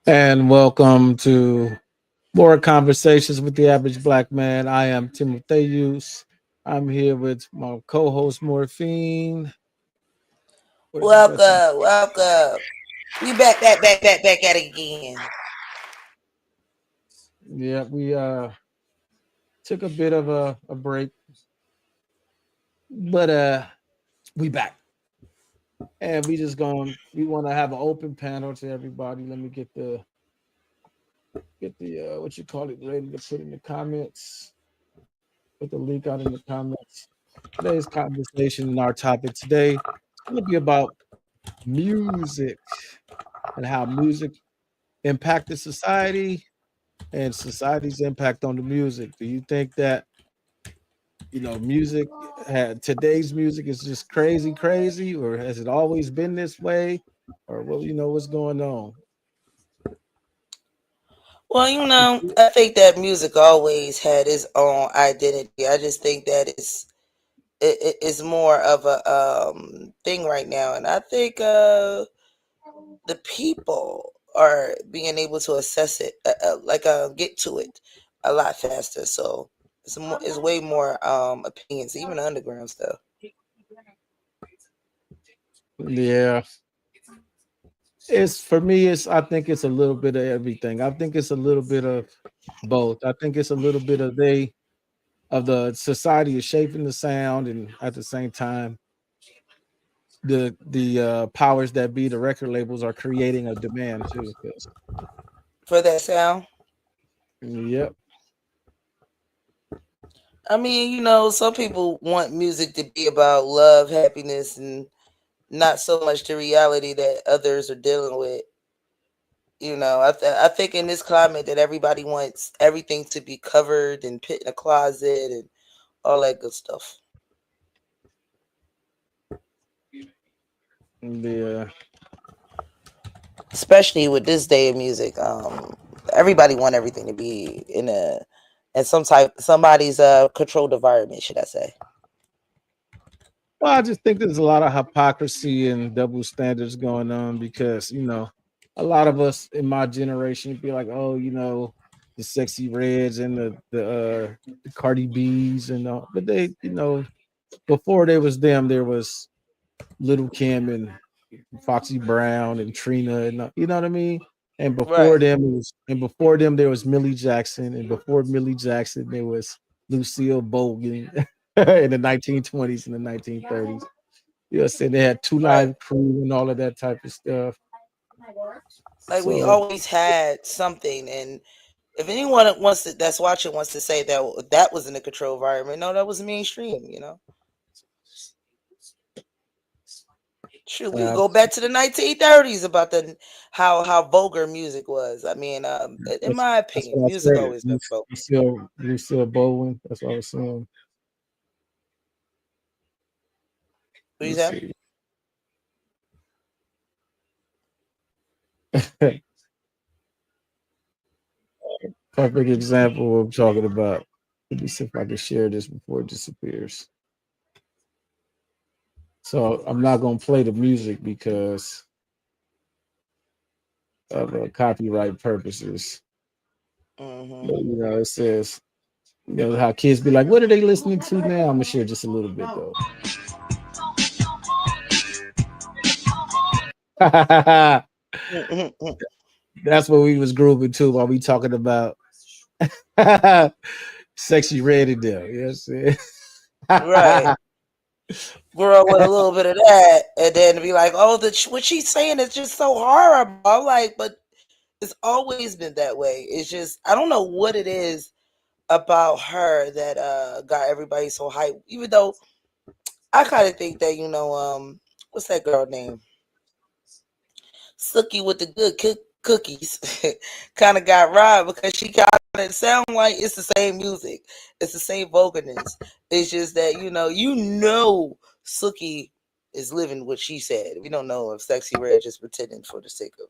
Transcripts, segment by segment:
And welcome to more conversations with the average black man. I am Timotheus. I'm here with my co-host Morphine. Where's the rest of Welcome, welcome. We back at it again. Yeah, we took a bit of a break, but we back. And we want to have an open panel to everybody. Let me get the what you call it ready to put in the comments. Put the link out in the comments. Today's conversation and our topic today is going to be about music and how music impacted society and society's impact on the music. Do you think that music today's music is just crazy, or has it always been this way, or well, what's going on? Well, I think that music always had its own identity. I just think that it's more of a thing right now, and I think the people are being able to assess it, get to it a lot faster. So it's way more opinions, even the underground stuff. Yeah, it's for me. It's I think it's a little bit of everything. I think it's a little bit of both. I think it's a little bit of the society is shaping the sound, and at the same time the powers that be, the record labels, are creating a demand too. 'Cause, For that sound. yep. I mean, some people want music to be about love, happiness, and not so much the reality that others are dealing with. I think in this climate that everybody wants everything to be covered and put in a closet and all that good stuff. Yeah. Especially with this day of music, everybody want everything to be in somebody's controlled environment, should I say? Well, I just think there's a lot of hypocrisy and double standards going on because a lot of us in my generation be like, oh, the sexy reds and the Cardi B's and all, but they, before there was them, there was Little Kim and Foxy Brown and Trina, and you know what I mean. Right, And before them there was Millie Jackson, and before Millie Jackson there was Lucille Bogan in the 1920s and the 1930s. You know, saying they had Two right. Live Crew and all of that type of stuff. Like we So always had something, and if anyone that's watching wants to say that was in a controlled environment, no, that was mainstream. Shoot, we could uh, go back to the 1930s about the how vulgar music was. I mean, in that's my that's opinion, what I music said. always been vulgar. Lucille Bowen. That's what I was saying. What Let you me say? see. Perfect example of what I'm talking about. Let me see if I can share this before it disappears. So I'm not gonna play the music because of copyright purposes. Hmm. But it says how kids be like, "What are they listening to now?" I'm gonna share just a little bit though. That's what we was grooving to while we talking about sexy red in there. Yes, Right. Grow with a little bit of that, and then be like, "Oh, what she's saying is just so horrible." I'm like, but it's always been that way. It's just I don't know what it is about her that got everybody so hyped. Even though I kind of think that what's that girl name? Sookie with the good cookies kind of got robbed because she kind of sound like it's the same music, it's the same vulgarness. It's just that Sookie is living what she said. We don't know if Sexy Red just pretending for the sake of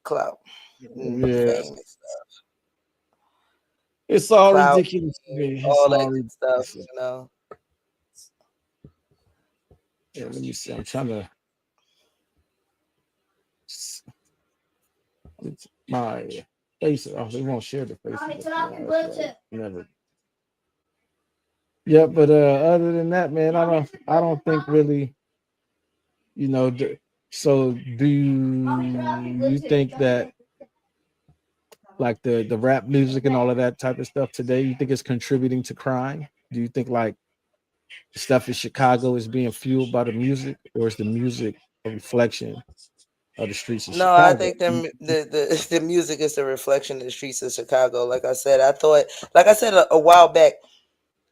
clout and yeah. fame and stuff, It's all clout, ridiculous to me. It's all all that good stuff. ridiculous. Yeah, let me see. I'm trying to. It's my face. Oh, they won't share the Facebook. Never. Yeah, but other than that, man, I don't think really, you know. So do you think that like the rap music and all of that type of stuff today, you think it's contributing to crime? Do you think like stuff in Chicago is being fueled by the music, or is the music a reflection of the streets of No, I Chicago? think the music is a reflection of the streets of Chicago. Like I said, a while back,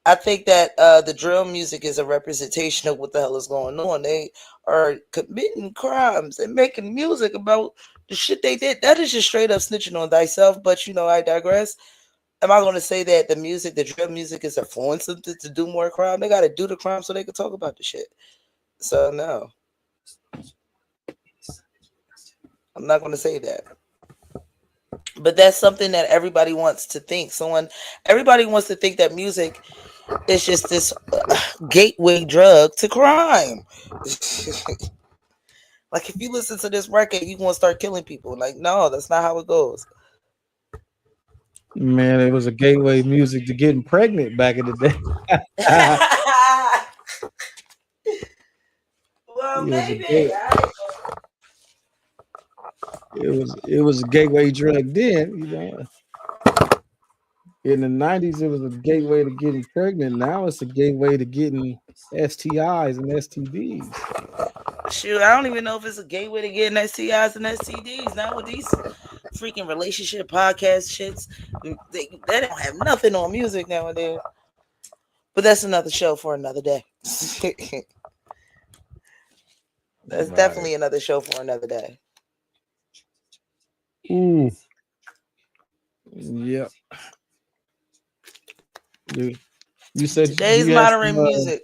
I think that the drill music is a representation of what the hell is going on. They are committing crimes and making music about the shit they did. That is just straight up snitching on thyself. But I digress. Am I going to say that the drill music, is influencing them to do more crime? They got to do the crime so they can talk about the shit. So no, I'm not going to say that. But that's something that everybody wants to think. Everybody wants to think that music is just this gateway drug to crime. Like if you listen to this record, you want to start killing people. Like, no, that's not how it goes. Man, it was a gateway music to getting pregnant back in the day. Well, maybe. It was a gateway drug then, In the 90s, it was a gateway to getting pregnant. Now it's a gateway to getting STIs and STDs. Shoot, I don't even know if it's a gateway to getting STIs and STDs. Now with these freaking relationship podcast shits, they don't have nothing on music nowadays. But that's another show for another day. That's definitely another show for another day. Ooh. Yep. You said today's modern music.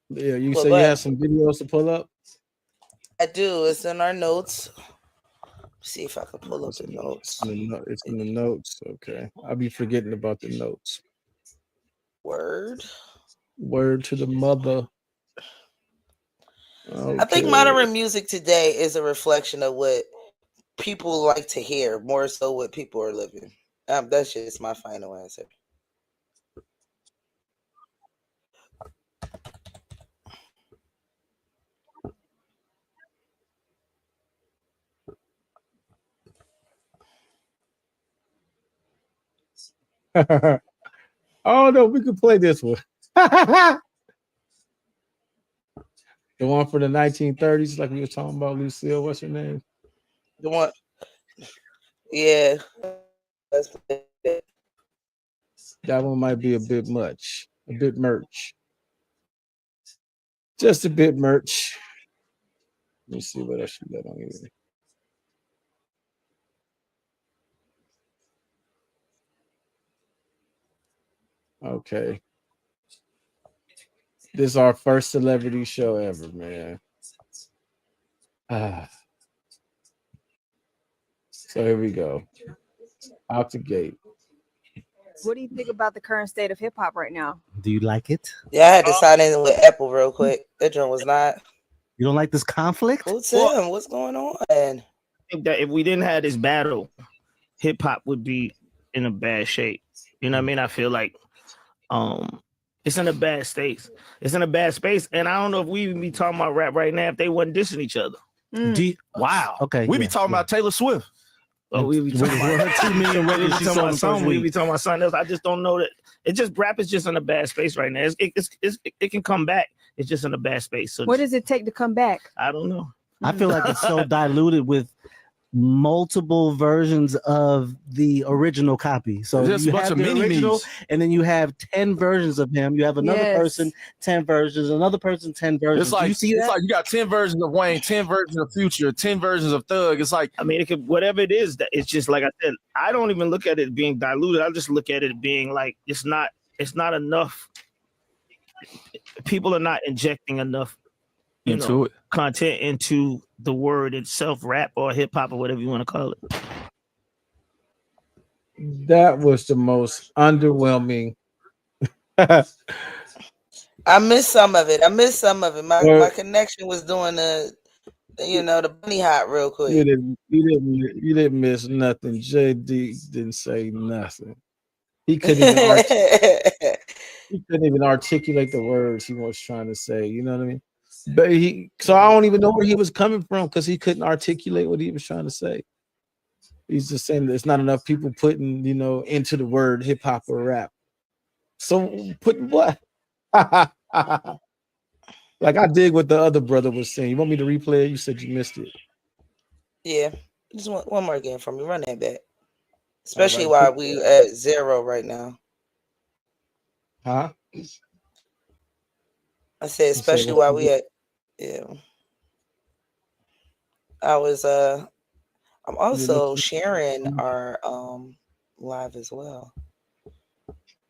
Yeah, you said you have some videos to pull up? I do. It's in our notes. See if I can pull up the notes. It's in the notes. Okay. I'll be forgetting about the notes. Word to the mother. Okay. I think modern music today is a reflection of what people like to hear, more so what people are living. That's just my final answer. Oh no, we could play this one. The one from the 1930s, like we were talking about, Lucille. What's her name? The one. Yeah. That one might be a bit much, a bit merch. Just a bit merch. Let me see what else you got on here. Okay. This is our first celebrity show ever, man. So here we go. Out the gate. What do you think about the current state of hip hop right now? Do you like it? Yeah, I had to sign in with Apple real quick. That joint was not. You don't like this conflict? Who's him? What's going on? I think that if we didn't have this battle, hip hop would be in a bad shape. You know what I mean? I feel like it's in a bad state. It's in a bad space. And I don't know if we even be talking about rap right now if they wasn't dissing each other. Wow. Okay. We be talking about Taylor Swift. Oh, we be talking about 2 million records. We be talking about something else. I just don't know that. It just rap is just in a bad space right now. It can come back. It's just in a bad space. So what does it take to come back? I don't know. I feel like it's so diluted with multiple versions of the original copy. So there's you a bunch have of the mini original, me's. and then you have 10 versions of him. You have another person, 10 versions, another person, 10 versions. It's like, you see that? It's like you got 10 versions of Wayne, 10 versions of Future, 10 versions of Thug. It's like, I mean, it could, whatever it is, that it's just like I said, I don't even look at it being diluted. I just look at it being like it's not enough. People are not injecting enough content into the word itself, rap or hip hop or whatever you want to call it. That was the most underwhelming. I missed some of it. My connection was doing the bunny hop real You quick. you didn't miss nothing. JD didn't say nothing. He couldn't even he couldn't even articulate the words he was trying to say. You know what I mean? But so I don't even know where he was coming from because he couldn't articulate what he was trying to say. He's just saying there's not enough people putting, into the word hip hop or rap. So putting what? Like I dig what the other brother was saying. You want me to replay it? You said you missed it. Yeah, just one more again from me. Run that back, especially right, while we at 0 right now. Huh? I said, You said especially what? while we at I was I'm You also looking? sharing our live as well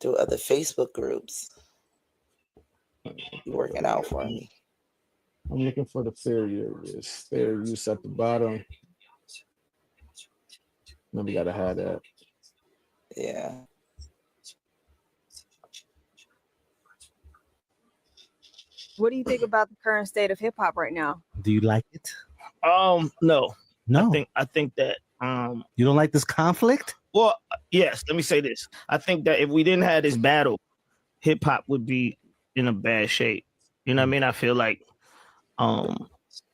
through other Facebook groups. You working out for me. I'm looking for the fair use. Fair use at the bottom. No, we gotta have that. Yeah. What do you think about the current state of hip hop right now? Do you like it? No. No. I think that You don't like this conflict? well, yes, let me say this. I think that if we didn't have this battle, hip hop would be in a bad shape. You know what I mean? I feel like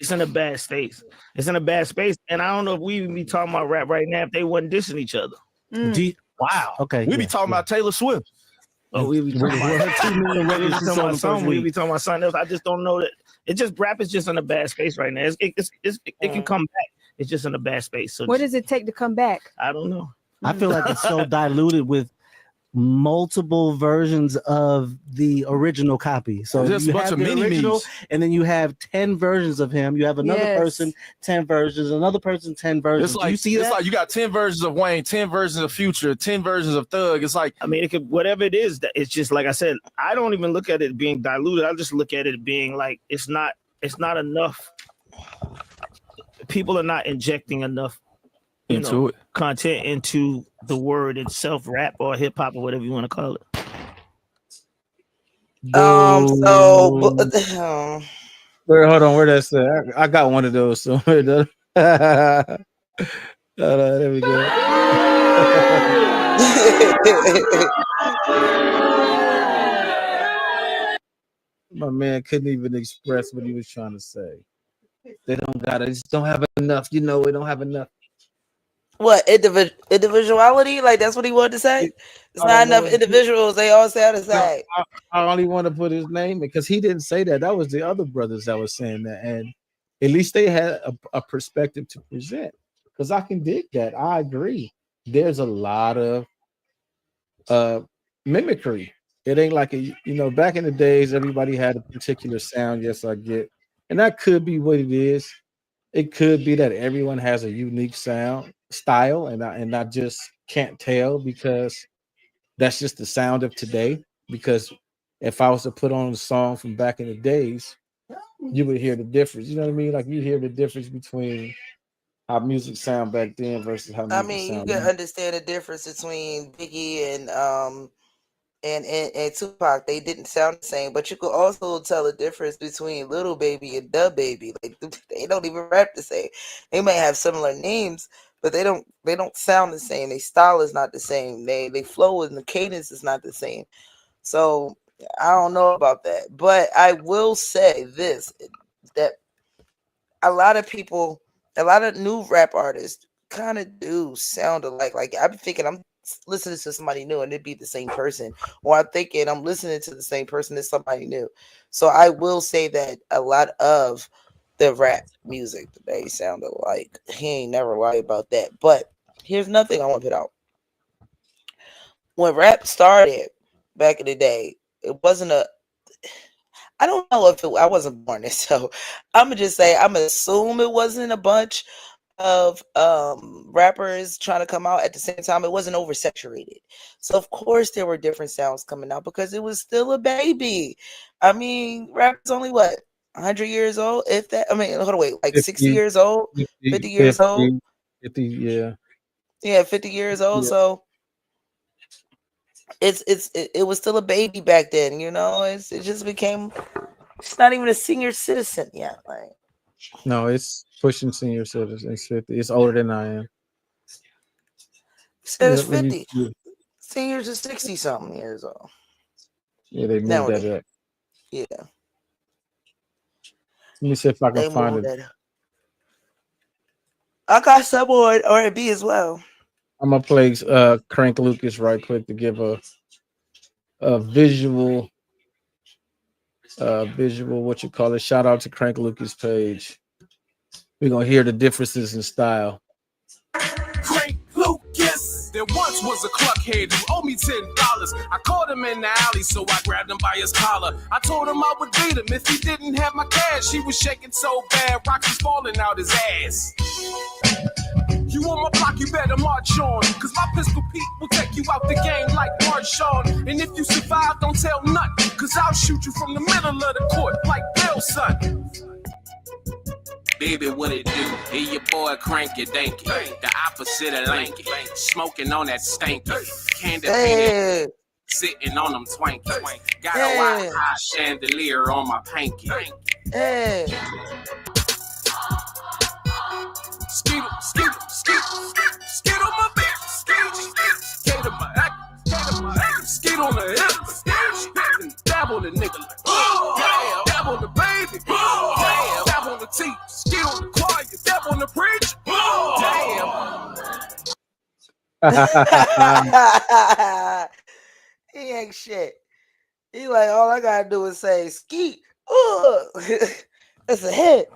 it's in a bad state. It's in a bad space. And I don't know if we even be talking about rap right now if they wasn't dissing each other. Wow. Okay. We be talking about Taylor Swift. Oh, we be talking about 2 million records. We be talking about something. We be talking about something else. I just don't know that. It just rap is just in a bad space right now. It can come back. It's just in a bad space. So What does it take to come back? I don't know. I feel like it's so diluted with multiple versions of the original copy. So Just you a bunch have of the mini original, me's. and then you have 10 versions of him. You have another Yes. person, 10 versions, another person, 10 versions. It's Do you see it's that? like you got 10 versions of Wayne, 10 versions of Future, 10 versions of Thug. It's like I mean, it could whatever it is. That it's just like I said. I don't even look at it being diluted. I just look at it being like it's not enough. People are not injecting enough into it. content into the word itself, rap or hip hop or whatever you want to call it. So Where? Hold on. Where that's at? I got one of those. So there we go. My man couldn't even express what he was trying to say. They don't got it. Just don't have enough. We don't have enough. what individuality? Like that's what he wanted to say. It's I not don't know. enough individuals. They all sound the same. I only want to put his name because he didn't say that. That was the other brothers that was saying that, and at least they had a perspective to present. Because I can dig that. I agree. There's a lot of mimicry. It ain't like back in the days, everybody had a particular sound. Yes, I get, and that could be what it is. It could be that everyone has a unique sound style, and I just can't tell because that's just the sound of today. Because if I was to put on a song from back in the days, you would hear the difference. You know what I mean? Like you hear the difference between how music sound back then versus how I music mean, you sound can now. understand the difference between Biggie and Tupac. They didn't sound the same, but you could also tell the difference between Little Baby and Dub Baby. Like they don't even rap the same. They may have similar names, but they don't sound the same. Their style is not the same. They flow and the cadence is not the same. So I don't know about that, but I will say this: that a lot of people, a lot of new rap artists, kind of do sound alike. Like I'm thinking I'm listening to somebody new and it'd be the same person, or I'm thinking I'm listening to the same person as somebody new. So I will say that a lot of the rap music today sound alike. He ain't never lied about that. But here's nothing I want to put out. When rap started back in the day, it wasn't a. I don't know if I wasn't born there, so I'm gonna just say I'm gonna assume it wasn't a bunch of rappers trying to come out at the same time. It wasn't oversaturated, so of course there were different sounds coming out because it was still a baby. I mean, rap is only what 100 years old, if that. I mean, hold on, wait, like 60 50, years old, 50 years old. 50, yeah. Yeah, 50 years old. Yeah. So it was still a baby back then. It just became. It's not even a senior citizen yet. Like No, it's pushing senior citizens 50. It's older than I am. Said it's Let me 50. see. Seniors are 60 something years old. Yeah, they moved Nowadays. that up. Yeah, Let me see if I can they find moved it. that up. I got some on R&B as well. I'm gonna play Crank Lucas right quick to give a visual what you call it. Shout out to Crank Lucas page. We're gonna hear the differences in style. Crank Lucas. There once was a cluckhead who owed me $10. I caught him in the alley, so I grabbed him by his collar. I told him I would beat him if he didn't have my cash. He was shaking so bad, rocks was falling out his ass. You on my block, you better march on. Cause my pistol Pete will take you out the game like Marshawn. And if you survive, don't tell nothing. Cause I'll shoot you from the middle of the court like Bill son. Baby, what it do? Here your boy Cranky Danky, the opposite of lanky, smoking on that stanky, candy painted, sitting on them twanky. Got a white hot chandelier on my panky. Hey. Skeet on my back, skate on my act, skate on the hip, and dab on the nigga like, damn, dab on the baby, damn, dab on the teeth, skate on the choir, dab on the preacher, damn. He ain't shit. He like, all I gotta do is say skeet. That's a hit.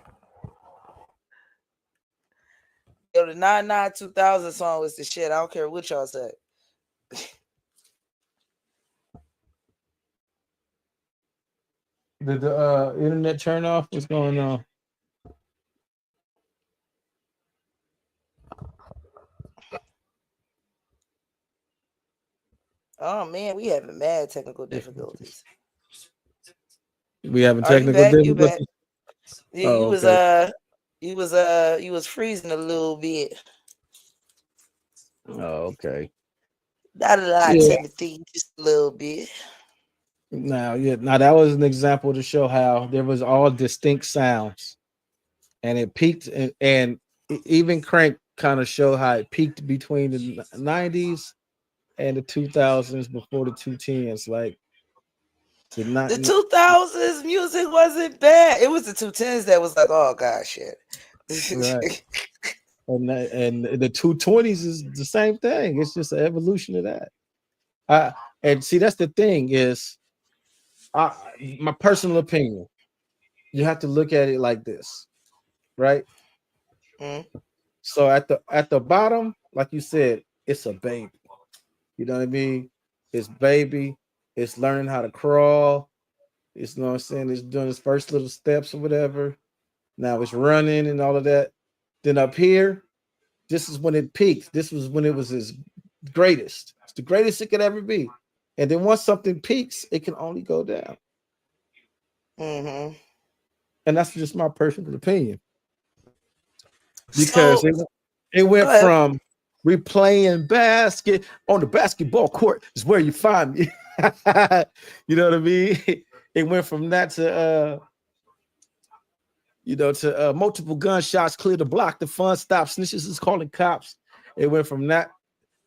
Yo, the 99-2000 song was the shit. I don't care what y'all say. Did the internet turn off? What's going on? Oh man, we having mad technical difficulties. We having Are you technical back? You back? difficulties. Yeah, Oh, you was freezing a little bit. Oh, okay. Not a lot, Yeah. Timothy, just a little bit. Now that was an example to show how there was all distinct sounds, and it peaked, and even Crank kind of showed how it peaked between the 90s and the 2000s before the 210s. Like The 2000s music wasn't bad. It was the 210s that was like, oh god, shit. Right. And the 220s is the same thing. It's just an evolution of that. And see, that's the thing is, my personal opinion. You have to look at it like this, right? Mm-hmm. So at the bottom, like you said, it's a baby. You know what I mean? It's baby. It's learning how to crawl. It's, you know what I'm saying? It's doing its first little steps or whatever. Now it's running and all of that. Then up here, this is when it peaked. This was when it was its greatest. It's the greatest it could ever be. And then once something peaks, it can only go down. Mm-hmm. And that's just my personal opinion. Because it went from replaying basket on the basketball court is where you find me. You know what I mean? It went from that to multiple gunshots clear the block, the fun stop, snitches is calling cops. It went from that,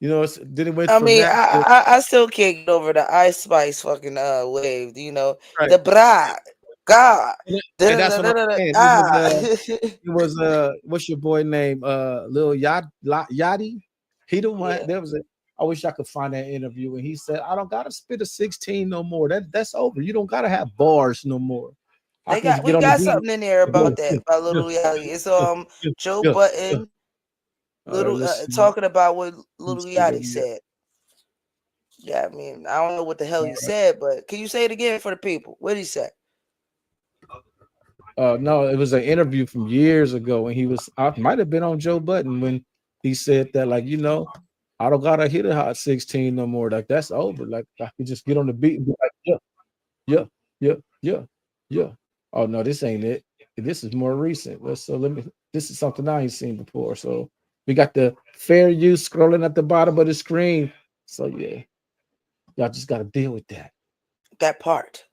then it went from that. I still can't get over the Ice Spice fucking wave, Right. The bra. God. And that's what I'm saying. It was what's your boy name? Lil Yachty. He the one. Yeah. I wish I could find that interview, and he said, "I don't gotta spit a 16 no more. That's over. You don't gotta have bars no more." We got something in there about that by Lil Yachty. It's Joe Budden talking about what Lil Yachty said. Yeah, I mean, I don't know what the hell you said, but can you say it again for the people? What did he say? No, it was an interview from years ago, and I might have been on Joe Budden when he said that, like, I don't gotta hit a hot 16 no more. Like, that's over. Like, I could just get on the beat and be like, yeah. Oh no, this ain't it. This is more recent. This is something I ain't seen before. So we got the fair use scrolling at the bottom of the screen. So yeah, y'all just gotta deal with that. That part.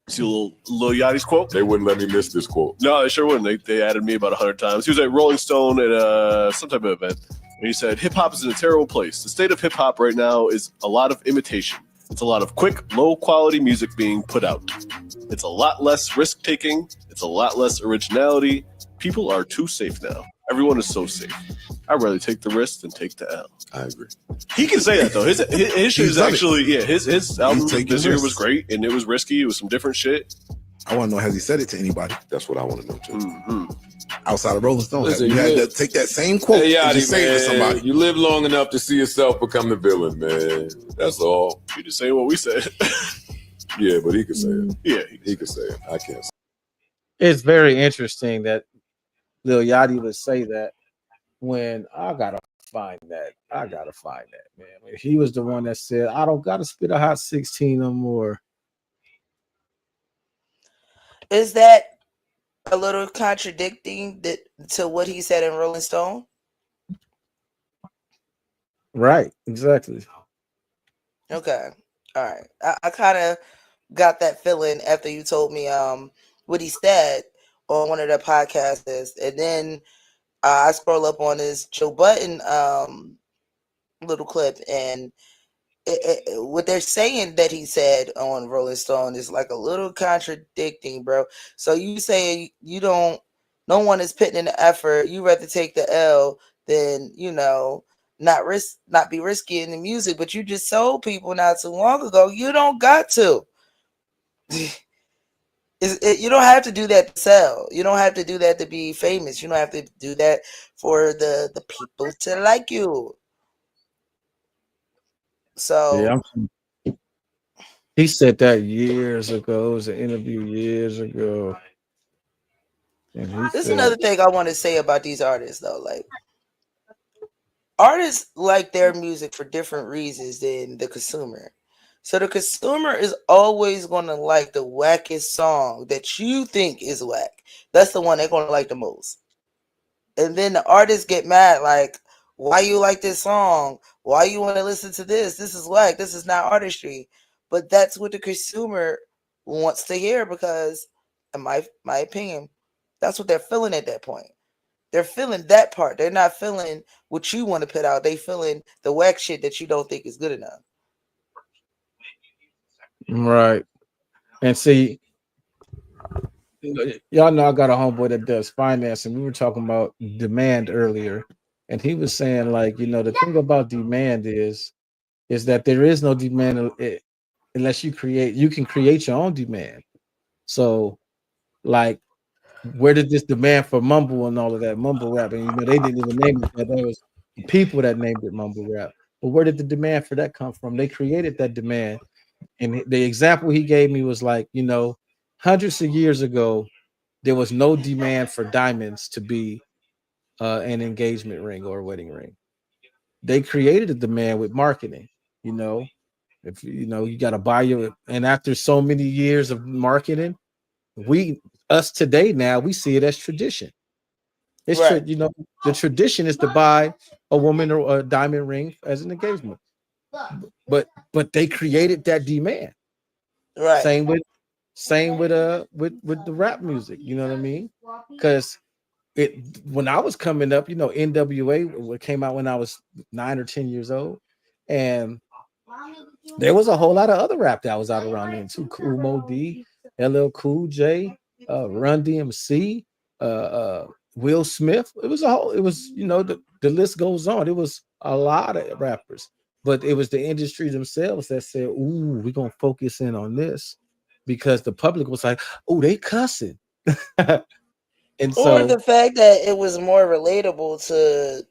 See Lil Yachty's quote? They wouldn't let me miss this quote. No, they sure wouldn't. They added me about 100 times. He was at Rolling Stone at some type of event. And he said, hip hop is in a terrible place. The state of hip hop right now is a lot of imitation. It's a lot of quick, low quality music being put out. It's a lot less risk taking. It's a lot less originality. People are too safe now. Everyone is so safe. I'd rather take the risk than take the L. I agree. He can say that though. His shit is actually, his album taking this year risks. was great and it was risky. It was some different shit. I want to know, has he said it to anybody? That's what I want to know too. Mm-hmm. Outside of Rolling Stone, Listen, you you had live- to take that same quote Hey, and Yachty, just say it to man, somebody. you live long enough to see yourself become the villain, man. That's all. You just say what we said. Yeah, but he could say it. Yeah, he could say it. I can't say It's very interesting that Lil Yachty would say that when I gotta find that, man. When he was the one that said, I don't gotta spit a hot 16 no more. Is that a little contradicting to what he said in Rolling Stone? Right, exactly. Okay. All right. I kind of got that feeling after you told me what he said on one of the podcasts. And then I scroll up on his Joe Budden little clip, and what they're saying that he said on Rolling Stone is like a little contradicting, bro. So you say no one is putting in the effort. You rather take the L than, not be risky in the music, but you just told people not too long ago you don't got to. You don't have to do that to sell. You don't have to do that to be famous. You don't have to do that for the people to like you. So Yeah, he said that years ago. It was an interview years ago. And this is another thing I want to say about these artists, though. Like, artists like their music for different reasons than the consumer. So the consumer is always going to like the wackest song that you think is whack. That's the one they're going to like the most. And then the artists get mad, like, why you like this song? Why you want to listen to this? This is whack. This is not artistry. But that's what the consumer wants to hear because, in my opinion, that's what they're feeling at that point. They're feeling that part. They're not feeling what you want to put out. They feeling the whack shit that you don't think is good enough. Right. And see, y'all know I got a homeboy that does finance, and we were talking about demand earlier, and he was saying, like, the thing about demand is that there is no demand unless you can create your own demand. So, like, where did this demand for mumble and all of that mumble rap? And they didn't even name it. That was people that named it mumble rap. But where did the demand for that come from? They created that demand. And the example he gave me was like, hundreds of years ago, there was no demand for diamonds to be an engagement ring or a wedding ring. They created a demand with marketing. If you got to buy and after so many years of marketing, us today now we see it as tradition. It's right. The tradition is to buy a woman or a diamond ring as an engagement. But they created that demand. Right. Same with the rap music, you know what I mean? Because when I was coming up, NWA came out when I was 9 or 10 years old, and there was a whole lot of other rap that was out around then too. Kool Moe Dee, LL Cool J, Run DMC, Will Smith. It was the list goes on. It was a lot of rappers. But it was the industry themselves that said, ooh, we're going to focus in on this because the public was like, oh, they cussing. And or the fact that it was more relatable to,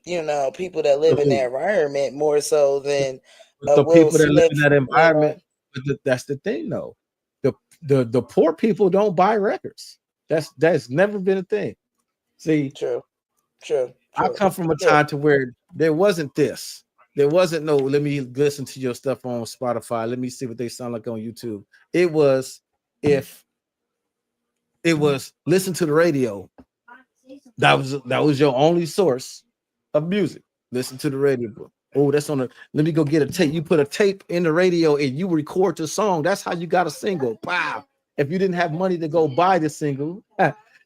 people that live in that environment more so than the people that live in that environment. But that's the thing, though. The poor people don't buy records. That's never been a thing. See, true. I come from a time to where there wasn't this. There wasn't no, let me listen to your stuff on Spotify. Let me see what they sound like on YouTube. It was listen to the radio. That was your only source of music. Listen to the radio. Oh, that's let me go get a tape. You put a tape in the radio and you record the song. That's how you got a single. Wow. If you didn't have money to go buy the single,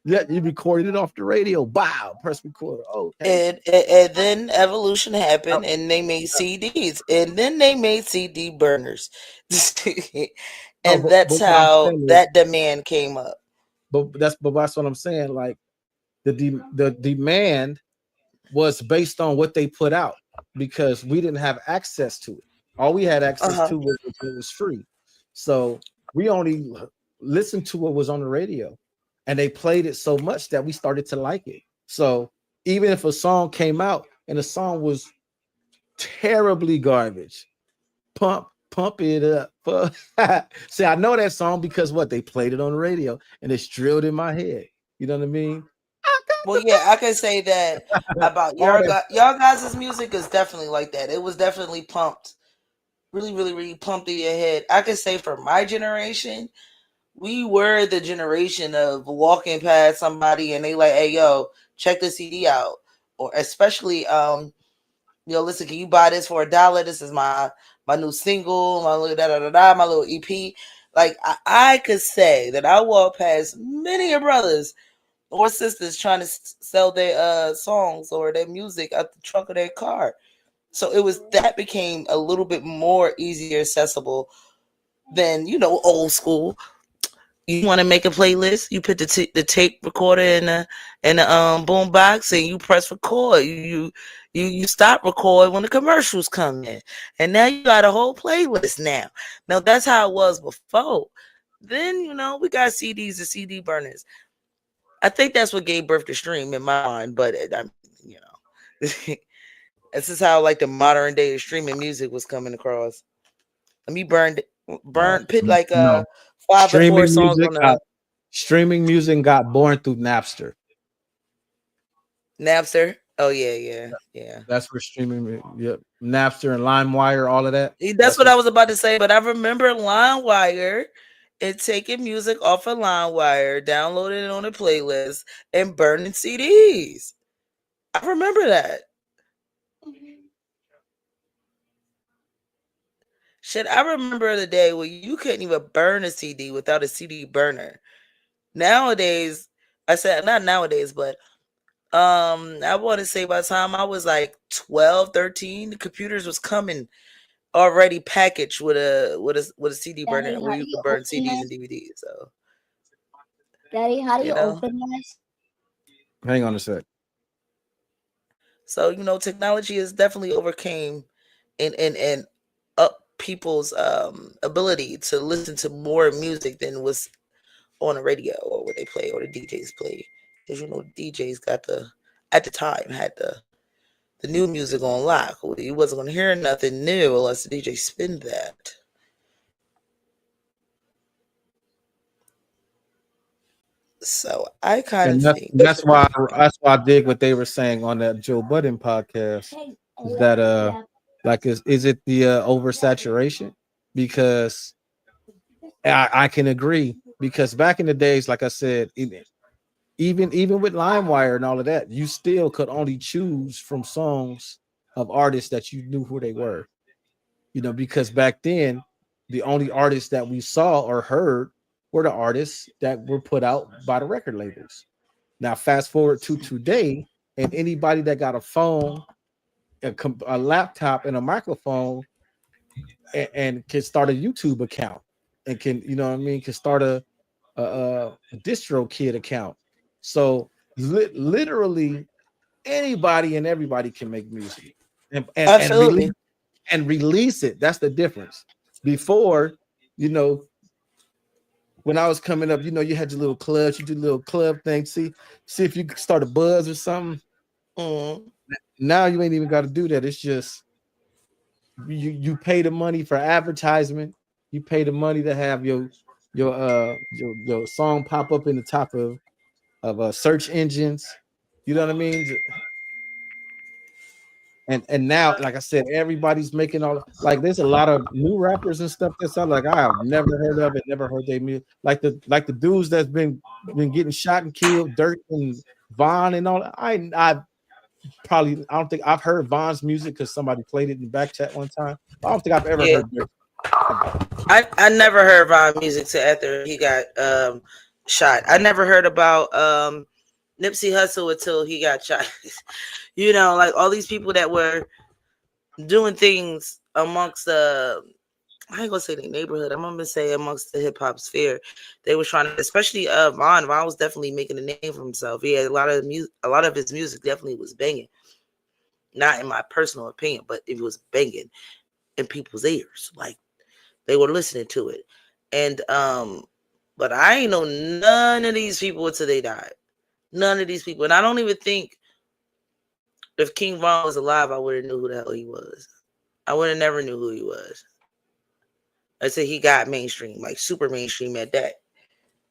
yeah, you recorded it off the radio. Wow, press record. Okay. And then evolution happened, and they made CDs, and then they made CD burners, No, and that's what I'm how saying is, that demand came up. but that's what I'm saying. Like the demand was based on what they put out because we didn't have access to it. All we had access Uh-huh. to was it was free. So we only listened to what was on the radio, and they played it so much that we started to like it. So even if a song came out and the song was terribly garbage, pump it up. See, I know that song because what they played it on the radio and it's drilled in my head. You know what I mean? Well, yeah, I can say that about All that y'all guys' music is definitely like that. It was definitely pumped, really, really, really pumped in your head. I can say for my generation, we were the generation of walking past somebody and they like, hey, yo, check the CD out, or especially yo, listen, can you buy this for $1? This is my new single, my little my little EP. Like I could say that I walked past many of brothers or sisters trying to sell their songs or their music out the trunk of their car. So it was that became a little bit more easier accessible than old school. You want to make a playlist? You put the tape recorder in the boom box and you press record. You stop record when the commercials come in, and now you got a whole playlist. Now that's how it was before. Then we got CDs and CD burners. I think that's what gave birth to stream in my mind, but this is how like the modern day of streaming music was coming across. Let me put like no 5 or 4 streaming songs music. on the Streaming music got born through Napster. Napster. Oh yeah. That's where streaming. Yep, Napster and LimeWire, all of that. That's what I was about to say. But I remember LimeWire and taking music off of LimeWire, downloading it on a playlist, and burning CDs. I remember that. Shit, I remember the day where you couldn't even burn a CD without a CD burner. Nowadays, I said not nowadays, but I want to say by the time I was like 12, 13, the computers was coming already packaged with a CD burner where you could burn CDs and DVDs. So, Daddy, how do you know. open this? Hang on a sec. So technology has definitely overcame and up people's ability to listen to more music than was on the radio or what they play or the DJs play. Because DJs at the time had the new music on lock. You wasn't gonna hear nothing new unless the DJ spin that. So I kind of think that's why I dig what they were saying on that Joe Budden podcast. Is that like is it the oversaturation? Because I can agree, because back in the days, like I said, even with LimeWire and all of that, you still could only choose from songs of artists that you knew who they were. Because back then the only artists that we saw or heard were the artists that were put out by the record labels. Now fast forward to today, and anybody that got a phone, a laptop, and a microphone, and can start a YouTube account, and can can start a DistroKid account. So literally anybody and everybody can make music and release it. That's the difference. Before, when I was coming up, you had your little clubs, you do little club things. See if you could start a buzz or something. Mm-hmm. Now you ain't even got to do that. It's just you pay the money for advertisement. You pay the money to have your song pop up in the top of search engines. You know what I mean? And now, like I said, everybody's making all, like, there's a lot of new rappers and stuff that sound like I have never heard of it, never heard their music. Like the dudes that's been getting shot and killed, Dirt and Von and all. I don't think I've heard Von's music because somebody played it in the back chat one time. I don't think I've ever heard Dirt. I never heard Von music till after he got shot. I never heard about Nipsey Hussle until he got shot. You know, like all these people that were doing things amongst the, I ain't gonna say the neighborhood, I'm gonna say amongst the hip hop sphere. They were trying to, especially Von was definitely making a name for himself. He had a lot of his music definitely was banging. Not in my personal opinion, but it was banging in people's ears. Like they were listening to it. And but I ain't know none of these people until they died. None of these people. And I don't even think if King Von was alive, I would have knew who the hell he was. I would have never knew who he was. I said he got mainstream, like super mainstream at that.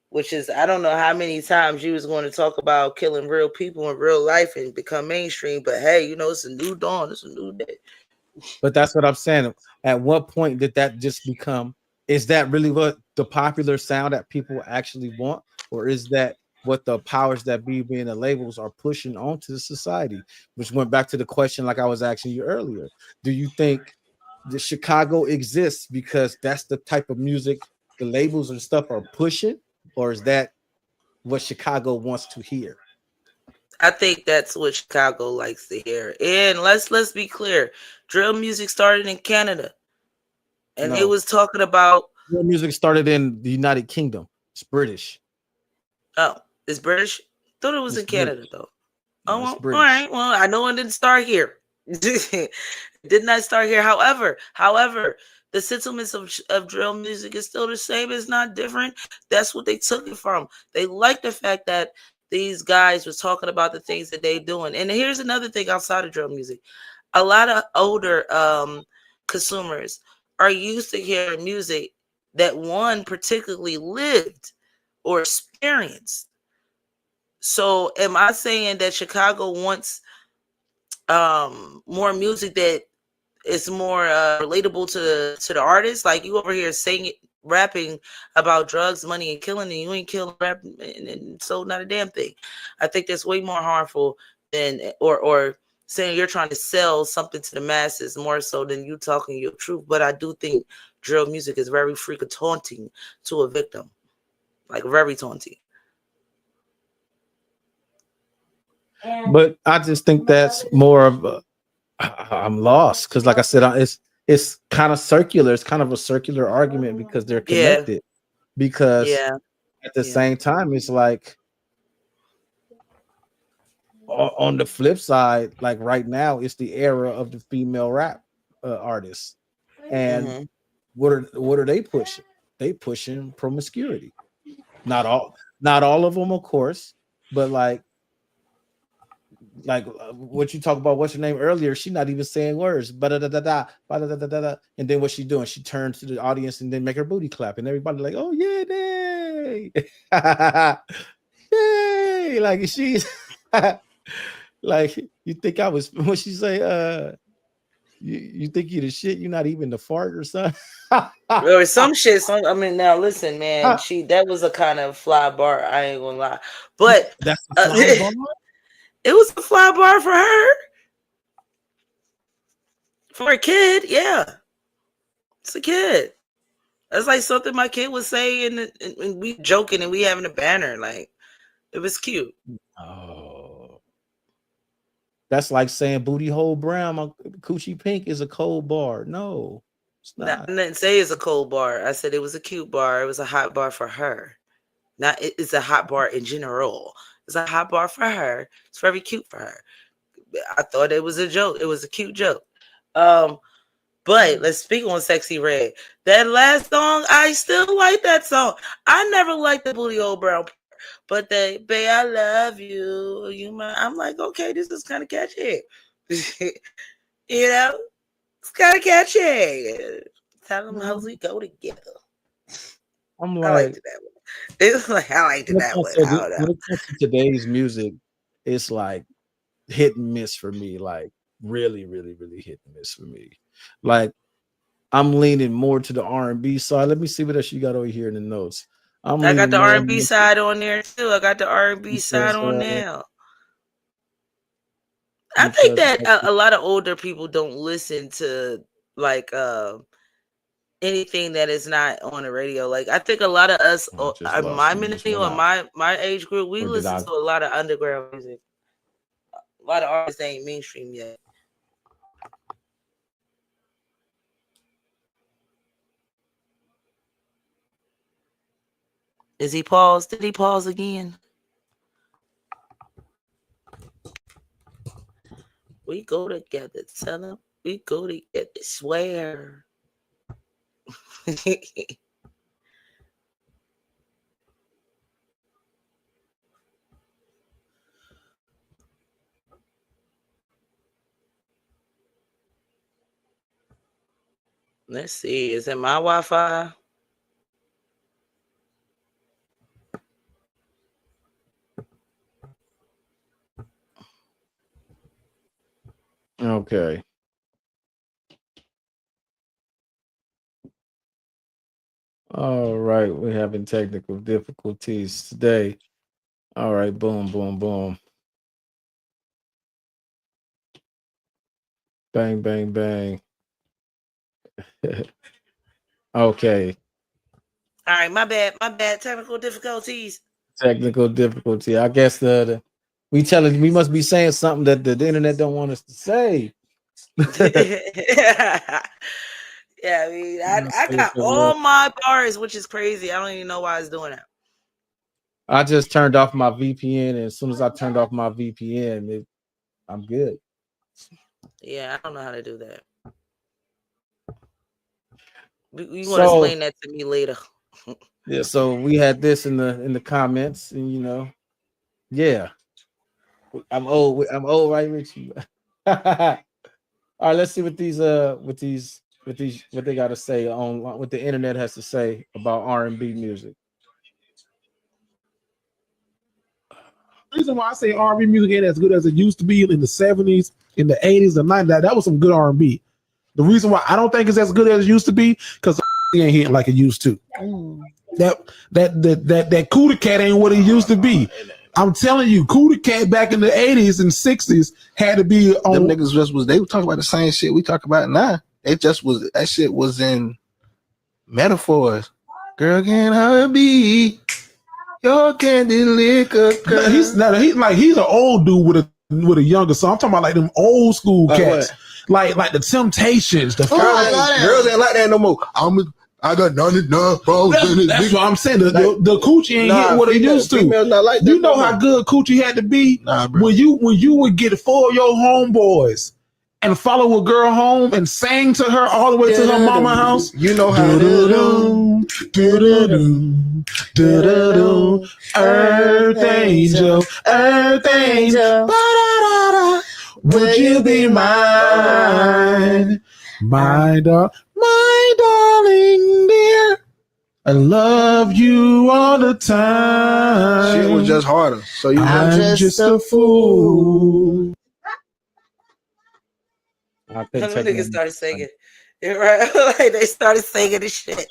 Which is, I don't know how many times you was going to talk about killing real people in real life and become mainstream, but hey, you know, it's a new dawn, it's a new day. But that's what I'm saying. At what point did that just become? Is that really what the popular sound that people actually want, or is that what the powers that be, being the labels, are pushing onto the society? Which went back to the question, like I was asking you earlier. Do you think the Chicago exists because that's the type of music the labels and stuff are pushing, or is that what Chicago wants to hear? I think that's what Chicago likes to hear. And let's be clear. Drill music started in Canada. And it was talking about drill music started in the United Kingdom. It's British. Oh, it's British? Thought it was in Canada though. No, Oh, well, British. all right. Well, I know it didn't start here. Did not start here. However, the sentiments of drill music is still the same. It's not different. That's what they took it from. They like the fact that these guys were talking about the things that they doing. And here's another thing outside of drill music. A lot of older consumers are used to hearing music that one particularly lived or experienced. So am I saying that Chicago wants more music that is more relatable to the artist? Like you over here singing, rapping about drugs, money, and killing, and you ain't killing, rapping, and so not a damn thing. I think that's way more harmful than or saying you're trying to sell something to the masses more so than you talking your truth. But I do think drill music is very freaking taunting to a victim, like very taunting. But I just think that's more of I'm lost because, like I said, it's kind of circular. It's kind of a circular argument because they're connected. Yeah. Because at the same time, it's like on the flip side, like right now, it's the era of the female rap artists, and what are they pushing? They pushing promiscuity. Not all of them, of course, but like what you talk about, what's your name earlier? She's not even saying words, and then what she doing? She turns to the audience and then make her booty clap, and everybody like, oh yeah, day, yay! Like she's like, you think I was? What she say? You think you the shit? You're not even the fart or something. Or some shit. I mean, now listen, man. That was a kind of fly bar. I ain't gonna lie, but that's a fly bar? It was a fly bar for her. For a kid, yeah. It's a kid. That's like something my kid would say, and we joking and we having a banner. Like, it was cute. Oh. That's like saying booty hole brown, coochie pink is a cold bar. No, it's not. I didn't say it's a cold bar. I said it was a cute bar. It was a hot bar for her. Not it's a hot bar in general. It's a hot bar for her. It's very cute for her. I thought it was a joke. It was a cute joke. But let's speak on Sexy Red. That last song, I still like that song. I never liked the booty hole brown, but babe, I love you. I'm like, okay, this is kind of catchy. You know, it's kind of catchy. Tell them how we go together. I'm like, I liked that one. It's like I liked that one. When it comes to today's music, it's like hit and miss for me. Like really, really, really hit and miss for me. Like I'm leaning more to the R&B side. Let me see what else you got over here in the notes. I got the R&B side on there too. I got the R&B side on there. I think that a lot of older people don't listen to like anything that is not on the radio. Like I think a lot of us, my millennial or my age group, we listen to a lot of underground music. A lot of artists ain't mainstream yet. Is he paused? Did he pause again? We go together. Tell him we go together. Swear. Let's see. Is it my Wi-Fi? Okay. All right, we're having technical difficulties today. All right, boom, boom, boom. Bang, bang, bang. Okay. All right, my bad. My bad. Technical difficulties. Technical difficulty. I guess we must be saying something that the internet don't want us to say. Yeah, I mean, I got all my bars, which is crazy. I don't even know why it's doing that. I just turned off my VPN, and as soon as I turned off my VPN, I'm good. Yeah, I don't know how to do that. You want to explain that to me later? Yeah, so we had this in the comments, and yeah, I'm old, right, Richie? All right, let's see what what they got to say on what the internet has to say about R&B music. The reason why I say R&B music ain't as good as it used to be in the 70s, in the 80s, and 90s, that was some good R&B. The reason why I don't think it's as good as it used to be because ain't hitting like it used to. That Cootie Cat ain't what it used to be. I'm telling you, Cootie Cat back in the 80s and 60s had to be on. Them niggas they were talking about the same shit we talk about now. It just was that shit was in metaphors. Girl, can I be your candy liquor? Girl? He's an old dude with a younger son. I'm talking about like them old school cats. Like the Temptations, the girls ain't like that no more. I got 99 bros. That's what I'm saying. The coochie ain't hitting what it used to. Not like that, you know how good coochie had to be when you would get 4 of your homeboys and follow a girl home and sang to her all the way to her mama house. You know how Earth Angel, Earth Angel. Would you be mine, my darling dear? I love you all the time. Shit was just harder. So I'm just a fool. Them niggas started singing. Right? Like they started singing this shit.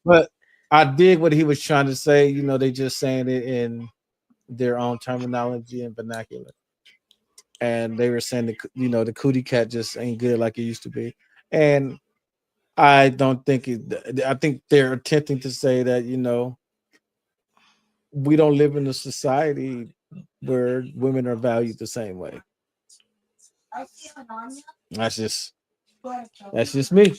But I dig what he was trying to say. They just saying it in their own terminology and vernacular. And they were saying the Cootie Cat just ain't good like it used to be. And I don't think I think they're attempting to say that, we don't live in a society where women are valued the same way. That's just me.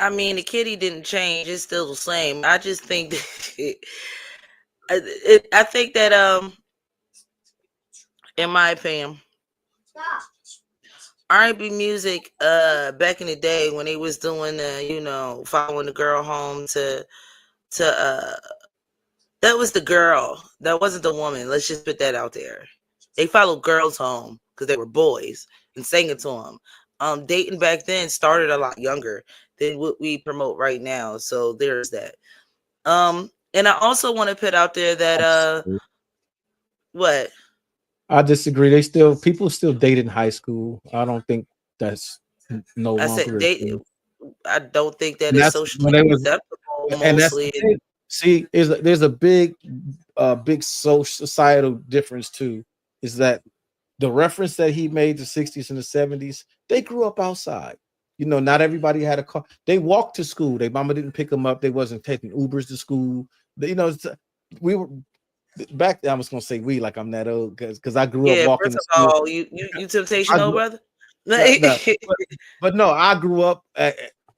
I mean, the kitty didn't change; it's still the same. I just think that I think that in my opinion, R&B music back in the day when they was doing following the girl home to that was the girl, that wasn't the woman. Let's just put that out there. They followed girls home because they were boys and sang it to them. Dating back then started a lot younger than what we promote right now. So there's that. And I also want to put out there that what? I disagree. People still date in high school. I don't think that's no longer. I said date. I don't think that is socially acceptable. And there's a big societal difference too. Is that the reference that he made the 60s and the 70s? They grew up outside. You know, not everybody had a car. They walked to school. Their mama didn't pick them up. They wasn't taking Ubers to school. You know, we were back then. I was gonna say we, like I'm that old, because I grew up walking First to of school. all, you temptational, brother. But no, I grew up.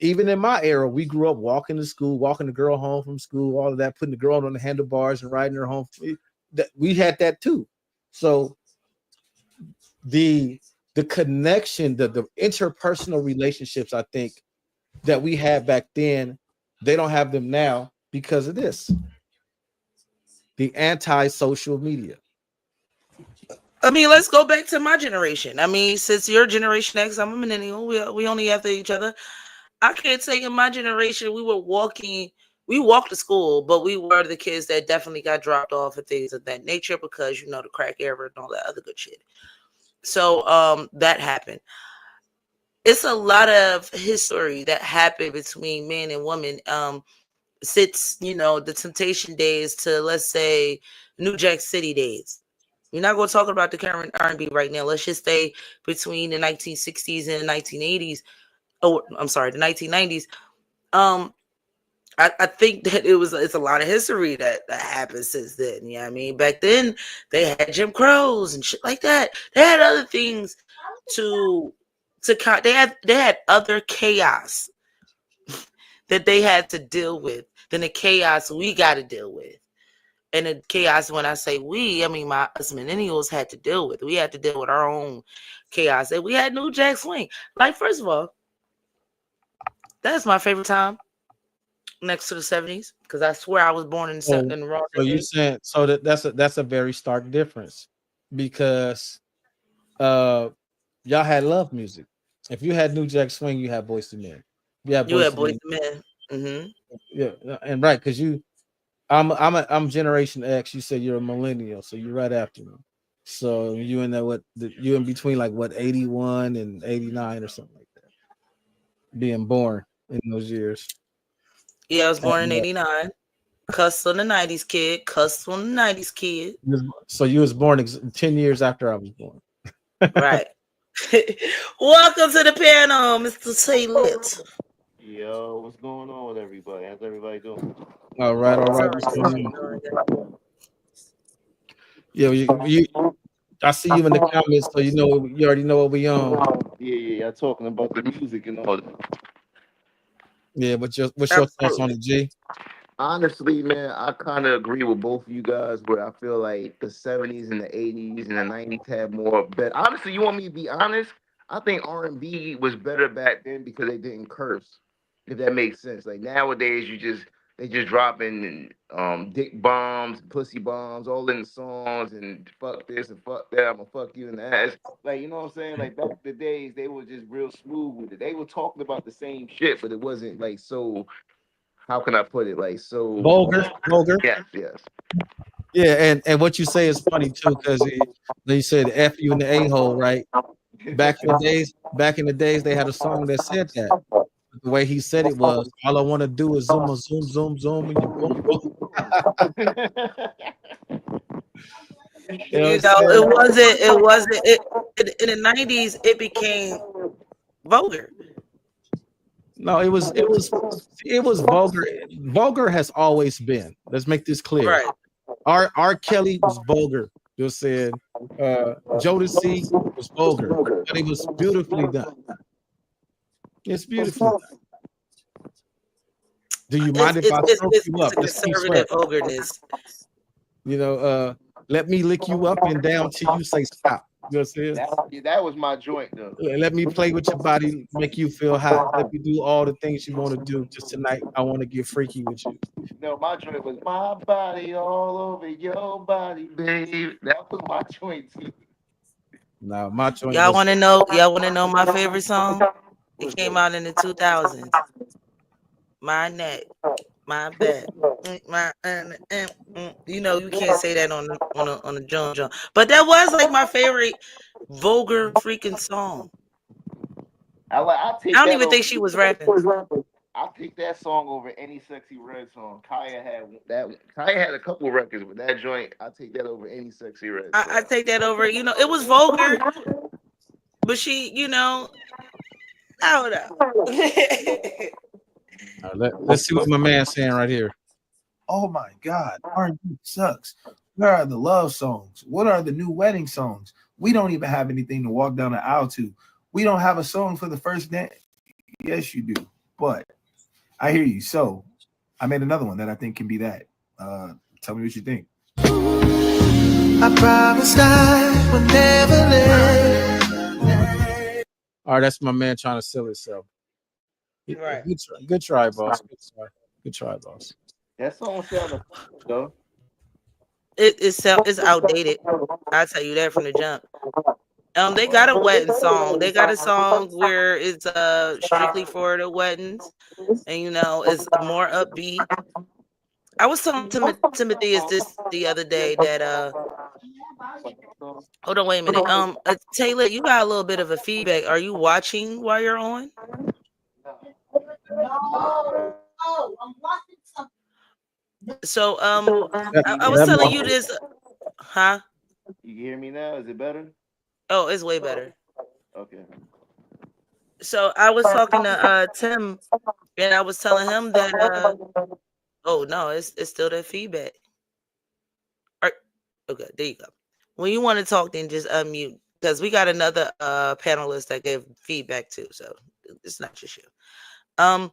Even in my era, we grew up walking to school, walking the girl home from school, all of that, putting the girl on the handlebars and riding her home. We had that too. So the connection, the interpersonal relationships, I think that we had back then, they don't have them now because of this. The anti-social media. I mean, let's go back to my generation. I mean, since you're Generation X, I'm a millennial. We only after each other. I can't say in my generation we walked to school, but we were the kids that definitely got dropped off and things of that nature because, you know, the crack era and all that other good shit. So that happened. It's a lot of history that happened between men and women since, you know, the Temptation days to, let's say, New Jack City days. We're not going to talk about the current R&B right now. Let's just stay between the 1960s and the 1980s. Oh, I'm sorry, the 1990s. I think that it's a lot of history that happened since then. You know what I mean? Back then they had Jim Crows and shit like that. They had other things they had other chaos that they had to deal with than the chaos we got to deal with. And the chaos, when I say we, I mean us millennials had to deal with. We had to deal with our own chaos. And we had New Jack Swing. Like, first of all, that's my favorite time next to the 70s, because I swear I was born in the wrong. So you saying that's a very stark difference, because y'all had love music. If you had New Jack Swing, you had Boyz II Men. You had Boyz II Men. Mm-hmm. Yeah, and right, because I'm Generation X. You said you're a millennial, so you're right after me. So you in that you in between like 81 and 89 or something like that. Being born in those years. Yeah, I was born in 89. Cussed on the 90s kid. Cussed on the 90s kid. So you was born 10 years after I was born. Right. Welcome to the panel, Mr. Taylor. Yo, what's going on with everybody? How's everybody doing? All right. What's going on? Yo, I see you in the comments, so you already know what we on. Yeah, talking about the music and all that. Yeah, what's your thoughts on it, G? Honestly, man, I kind of agree with both of you guys, where I feel like the 70s and the 80s and the 90s had more better. Honestly, you want me to be honest? I think R&B was better back then because they didn't curse, if that makes sense. Like nowadays, they just dropping dick bombs, pussy bombs, all in the songs, and fuck this and fuck that. I'm gonna fuck you in the ass. Like, you know what I'm saying? Like back in the days, they were just real smooth with it. They were talking about the same shit, but it wasn't like so. How can I put it? Like so vulgar. Yes. Yeah, and what you say is funny too, because they said F you in the a-hole, right? Back in the days, they had a song that said that. The way he said it was, all I want to do is zoom, and you boom, boom. It wasn't in the 90s, it became vulgar. No, it was vulgar. Vulgar has always been. Let's make this clear. Right. R. Kelly was vulgar. You said Jodeci was vulgar, but it was beautifully done. It's beautifully done. Do you mind if I stroke you up? It's a conservative vulgarness. You know, let me lick you up and down till you say stop. You know what I'm saying? That was my joint, though. Let me play with your body, make you feel hot. Let me do all the things you want to do. Just tonight, I want to get freaky with you. No, my joint was my body all over your body, baby. That was my joint too. Nah, my joint. Y'all want to know my favorite song? It came out in the 2000s. My neck, my back, you know you can't say that on a John. But that was like my favorite vulgar freaking song. I don't even think she was rapping. I'll take that song over any Sexy Red song. Kaya had a couple records, but that joint, I'll take that over any Sexy Red song. I take that over. You know, it was vulgar, but she, you know, I don't know. All right, let's see what my man's saying right here. Oh my God, R&B sucks. Where are the love songs? What are the new wedding songs? We don't even have anything to walk down the aisle to. We don't have a song for the first dance. Yes, you do. But I hear you. So I made another one that I think can be that. Tell me what you think. I promise I will never let. All right, that's my man trying to sell himself. Right. Good try, boss. Good try, boss. That song sounded though. It's outdated. I'll tell you that from the jump. They got a wedding song. They got a song where it's strictly for the weddings, and it's more upbeat. I was telling Timothy is this the other day that hold on, wait a minute. Taylor, you got a little bit of a feedback. Are you watching while you're on? No, I'm watching something. So I was telling you this, huh? You hear me now? Is it better? Oh, it's way better. Okay. So I was talking to Tim, and I was telling him that oh no, it's still that feedback. Okay, there you go. When you want to talk, then just unmute, because we got another panelist that gave feedback too, so it's not just you. I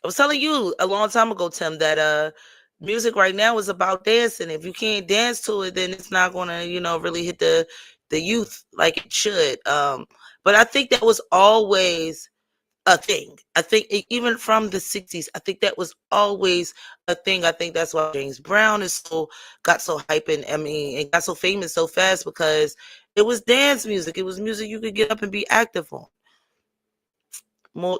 was telling you a long time ago, Tim, that music right now is about dancing. If you can't dance to it, then it's not gonna, really hit the youth like it should. But I think that was always a thing. I think even from the 60s, I think that was always a thing. I think that's why James Brown got so hype and got so famous so fast, because it was dance music. It was music you could get up and be active on.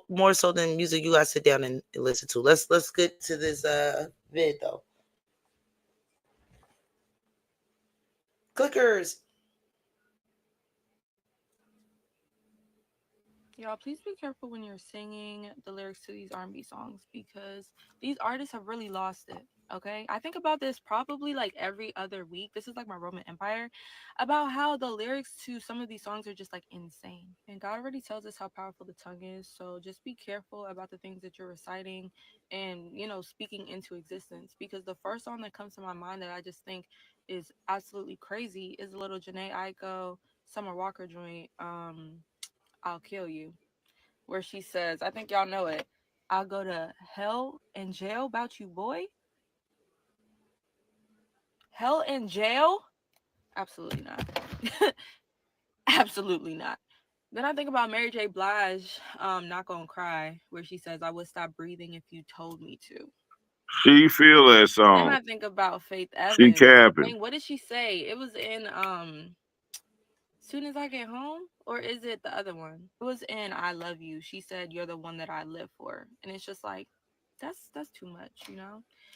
More so than music you gotta sit down and listen to. Let's get to this vid though. Clickers. Y'all, please be careful when you're singing the lyrics to these R&B songs, because these artists have really lost it. Okay, I think about this probably like every other week. This is like my Roman Empire, about how the lyrics to some of these songs are just like insane. And God already tells us how powerful the tongue is. So just be careful about the things that you're reciting and, speaking into existence. Because the first song that comes to my mind that I just think is absolutely crazy is the little Jhené Aiko, Summer Walker joint, I'll Kill You, where she says, I think y'all know it, I'll go to hell and jail about you, boy. Hell and jail? Absolutely not. Absolutely not. Then I think about Mary J. Blige, Not Gonna Cry, where she says, I would stop breathing if you told me to. She feel that Then song. I think about Faith She Evans. capping. Dang, what did she say? It was in Soon As I Get Home, or is it the other one? It was in I Love You. She said, you're the one that I live for. And it's just like, that's too much,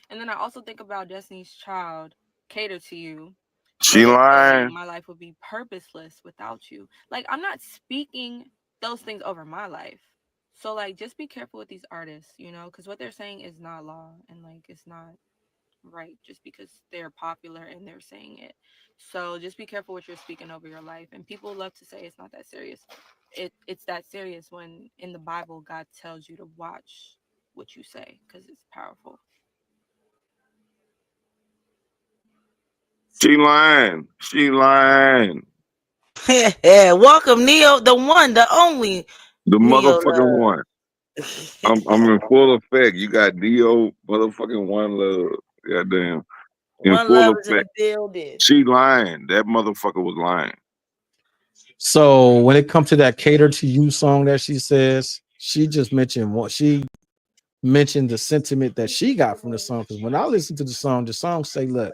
And then I also think about Destiny's Child, Cater to You. She lying. My life would be purposeless without you. Like, I'm not speaking those things over my life. So, like, just be careful with these artists, because what they're saying is not law, and, like, it's not right just because they're popular and they're saying it. So just be careful what you're speaking over your life. And people love to say it's not that serious. It's that serious when in the Bible God tells you to watch what you say, because it's powerful. She lying. She lying. Yeah, welcome, Neo, the one, the only. The Neo motherfucking one. I'm in full effect. You got Dio motherfucking One Love. Goddamn. In One full Love is in the effect. building. She lying. That motherfucker was lying. So when it comes to that Cater to You song that she says, she just mentioned the sentiment that she got from the song. Because when I listen to the song say, look,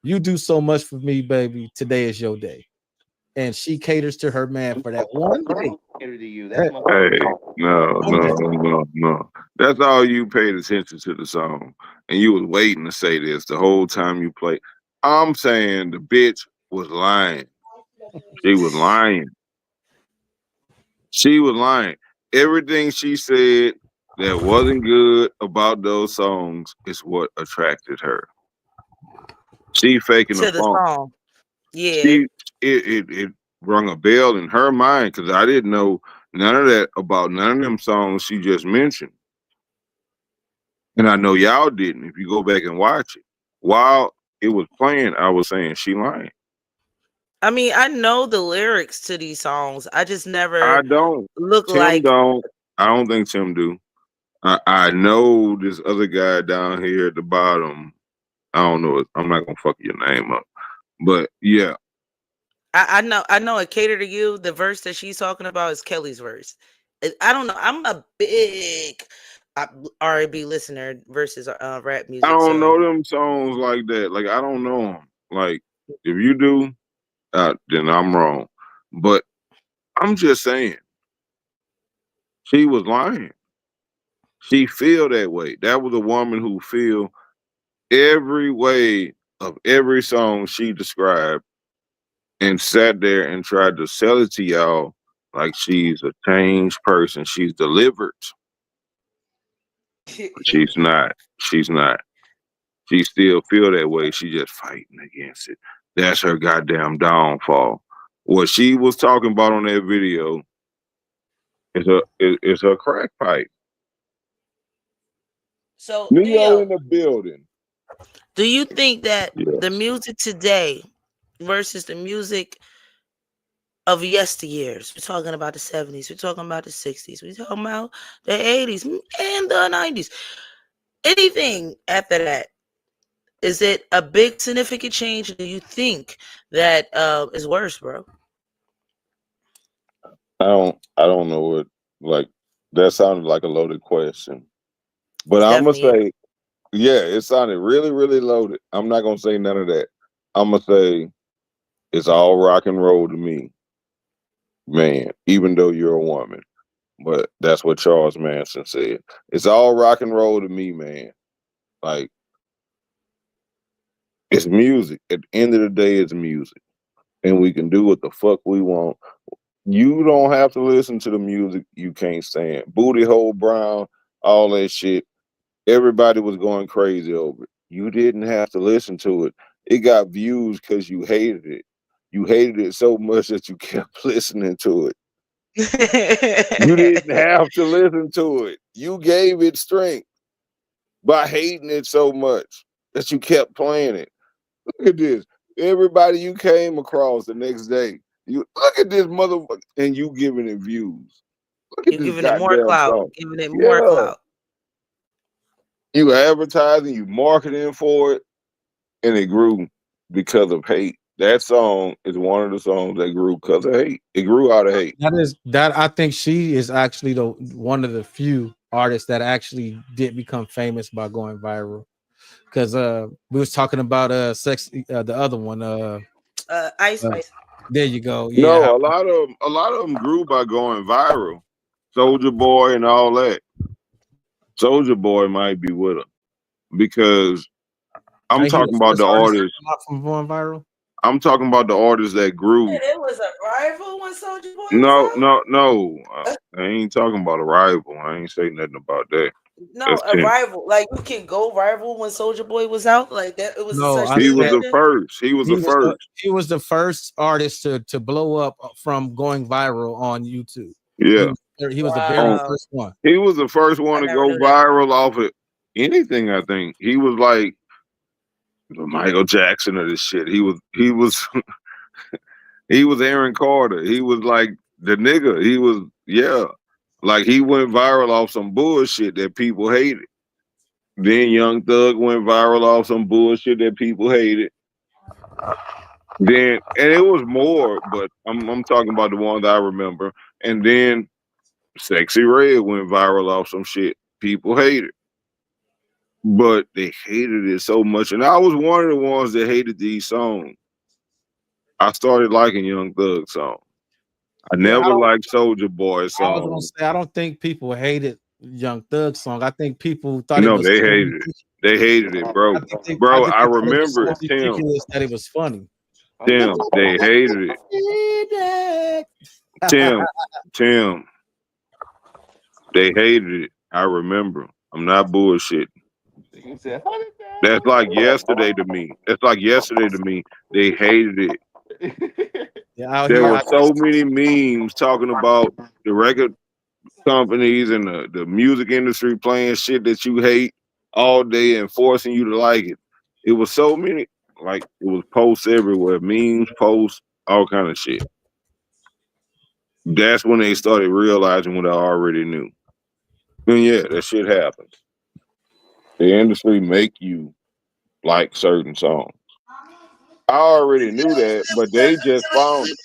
you do so much for me, baby. Today is your day. And she caters to her man for that one day. Hey, no. That's all you paid attention to the song. And you was waiting to say this the whole time you played. I'm saying the bitch was lying. She was lying. She was lying. Everything she said that wasn't good about those songs is what attracted her. She faking To the the funk. song. Yeah. It rung a bell in her mind, because I didn't know none of that about none of them songs she just mentioned. And I know y'all didn't. If you go back and watch it, while it was playing, I was saying she lying. I mean, I know the lyrics to these songs. I just never I don't. look Tim like don't. I don't think Tim do. I know this other guy down here at the bottom. I don't know. I'm not gonna fuck your name up, but yeah, I know it Cater to You. The verse that she's talking about is Kelly's verse. I don't know. I'm a big R&B listener versus rap I music. don't So know them songs like that. Like I don't know them. Like if you do, then I'm wrong. But I'm just saying, she was lying. She feel that way. That was a woman who feel every way of every song she described and sat there and tried to sell it to y'all like she's a changed person. She's delivered. She's not. She's not. She still feel that way. She just fighting against it. That's her goddamn downfall. What she was talking about on that video is her crack pipe. So Neo Neo, in the building. do you think that Yes. the music today versus the music of yesteryears, we're talking about the 70s, we're talking about the 60s, we're talking about the 80s and the 90s, anything after that, is it a big significant change? Do you think that is worse, bro? I don't know what, like, that sounded like a loaded question. But I'm gonna say, yeah, it sounded really, really loaded. I'm not gonna say none of that. I'm gonna say it's all rock and roll to me, man, even though you're a woman. But that's what Charles Manson said. It's all rock and roll to me, man. Like, it's music. At the end of the day, it's music. And we can do what the fuck we want. You don't have to listen to the music you can't stand. Booty Hole Brown, all that shit. Everybody was going crazy over it. You didn't have to listen to it. It got views because you hated it. You hated it so much that you kept listening to it. You didn't have to listen to it. You gave it strength by hating it so much that you kept playing it. Look at this. Everybody you came across the next day, you look at this motherfucker, and you giving it views. Look at You're this giving it more goddamn clout, song. giving it more Yeah. clout. You advertising, you marketing for it, and it grew because of hate. That song is one of the songs that grew because of hate. It grew out of hate. That I think she is actually the one of the few artists that actually did become famous by going viral. Because we was talking about the other one, Ice Spice. there you go. Yeah. No, a lot of them grew by going viral. Soulja Boy and all that. Soulja Boy might be with her because I'm Ain't he talking about first the artist to artists. come out from going viral. I'm talking about the artists that grew. It was a rival when Soulja Boy No, was no. I ain't talking about a rival. I ain't saying nothing about that. No, That's a Tim. rival. Like you can go rival when Soulja Boy was out. Like that. It was No, such I He thing was back the then. first. He was the first. He was the first artist to blow up from going viral on YouTube. Yeah. He was the very Wow. first one. He was the first one I to never go knew that. viral off of anything, I think. He was like the Michael Jackson of this shit. He was he was Aaron Carter. He was like the nigga. He was, yeah. Like he went viral off some bullshit that people hated. Then Young Thug went viral off some bullshit that people hated. Then, and it was more, but I'm talking about the ones I remember. And then Sexy Red went viral off some shit people hated. But they hated it so much. And I was one of the ones that hated these songs. I started liking Young Thug songs. I never liked Soulja Boy I was gonna songs. say I don't think people hated Young Thug song. I think people thought it No, was they so hated it. They hated it, bro. I think they Bro, thought I it was remember so it, Tim. ridiculous that it was funny. Tim, they hated it. Tim, they hated it. I remember. I'm not bullshitting. That's like yesterday to me. That's like yesterday to me. They hated it. Yeah, out There here, were so many memes talking about the record companies and the music industry playing shit that you hate all day and forcing you to like it. It was so many, like it was posts everywhere, memes, posts, all kind of shit. That's when they started realizing what I already knew. And yeah, that shit happens. The industry make you like certain songs. I already knew that, but they just found it.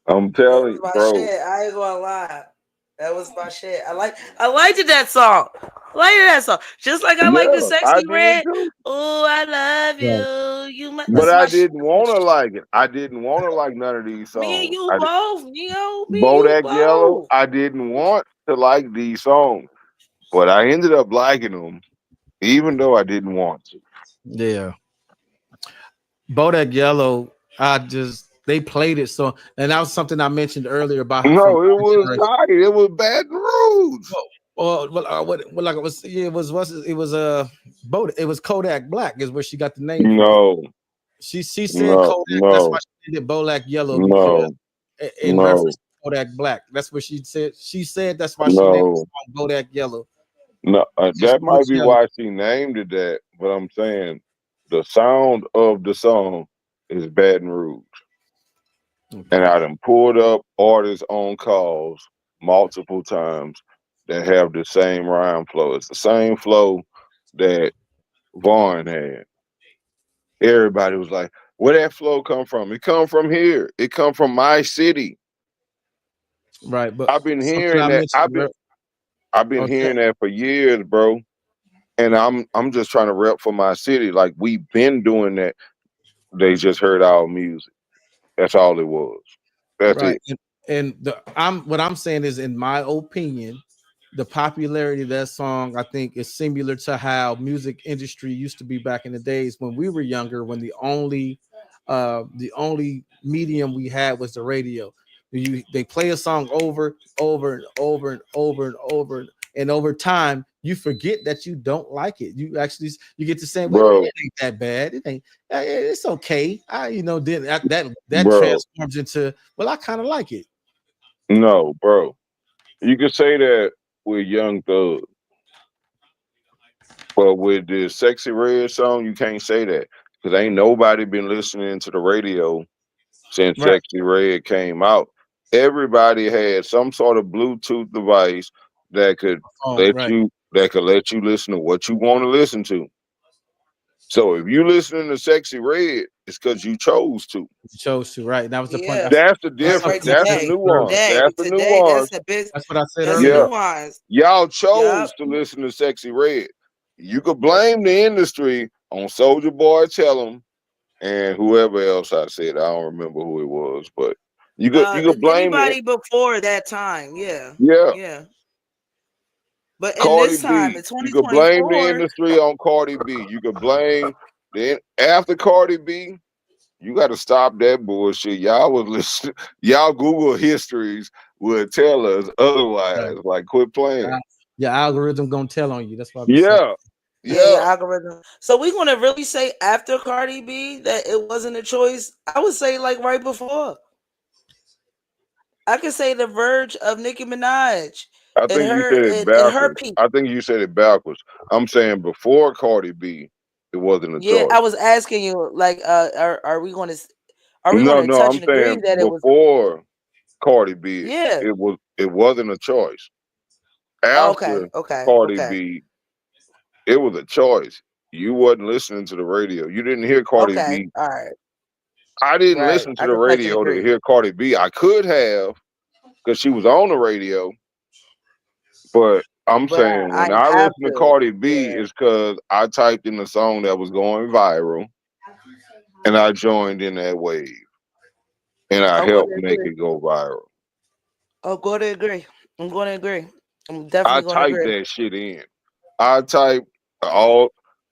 I'm That telling was you, my bro. shit. I ain't gonna lie. That was my shit. I liked that song. I liked that song. Just like I like the Yeah, I Sexy did Red. too. Oh, I love Right. you. You might But that's I my shit. didn't want to like it. I didn't want to like none of these Me and songs. you both, Neo. Me and you Bodak Yellow, both. I didn't want to like these songs, but I ended up liking them, even though I didn't want to. Yeah. Bodak Yellow, they played it so, and that was something I mentioned earlier about how from No, it was tight. It was Baton Rouge. like it was yeah, it was Bodak, it was Kodak Black is where she got the name from. No, She said Kodak, that's why she did Bodak Yellow because in reference to Kodak Black. That's what she said. She said that's why she named the song Bodak Yellow. No, She that might looks be yellow. why she named it that. But I'm saying the sound of the song is Baton Rouge. And I done pulled up artists on calls multiple times that have the same rhyme flow. It's the same flow that Vaughn had. Everybody was like, where that flow come from? It come from here. It come from my city. Right, but I've been something hearing I that. mentioned. I've been hearing that for years, bro. And I'm just trying to rep for my city. Like we've been doing that. They just heard our music. That's all it was. That's Right. it. And what I'm saying is, in my opinion, the popularity of that song, I think, is similar to how music industry used to be back in the days when we were younger, when the only medium we had was the radio. They play a song over and over, and over time you forget that you don't like it. You actually get to say, well, it ain't that bad. It ain't. It's okay. Then that Bro. transforms into, well, I kind of like it. No, bro. You could say that with Young Thug. But with the Sexy Red song, you can't say that. Because ain't nobody been listening to the radio since Right. Sexy Red came out. Everybody had some sort of Bluetooth device that could let you listen to what you want to listen to. So if you listening to Sexy Red, it's because you chose to. You chose to, right? That was the point. That's the difference. That's the nuance. That's the Today, nuance. that's the big. That's what I said That's earlier. the nuance. Y'all chose to listen to Sexy Red. You could blame the industry on Soulja Boy, Tell 'em, and whoever else I said. I don't remember who it was, but you could blame Anybody it. before that time, yeah. But in Cardi this time, B. in You could blame the 2024, industry on Cardi B. You could blame after Cardi B. You got to stop that bullshit. Y'all was listening. Y'all Google histories would tell us otherwise. Like, quit playing. Your algorithm gonna tell on you. That's what I'm Yeah. your algorithm. So we gonna really say after Cardi B that it wasn't a choice? I would say like right before. I could say the verge of Nicki Minaj. I think you said it backwards. I think you said it backwards. I'm saying before Cardi B, it wasn't a Yeah, choice. I was asking you like, are we going to No, touch I'm and agree saying that it was? before Cardi B, Yeah. it wasn't a choice. After Cardi B, it was a choice. You wasn't listening to the radio. You didn't hear Cardi B. All right. I didn't Right. listen to I the can touch and radio to agree. hear Cardi B. I could have, because she was on the radio. But I'm But saying I when ain't I have listen to to. Cardi B, it's because I typed in the song that was going viral, and I joined in that wave, and I I'm helped going to make agree. it go viral. I'm going to agree. I'm going to agree. I'm I definitely going to typed agree. that shit in. I typed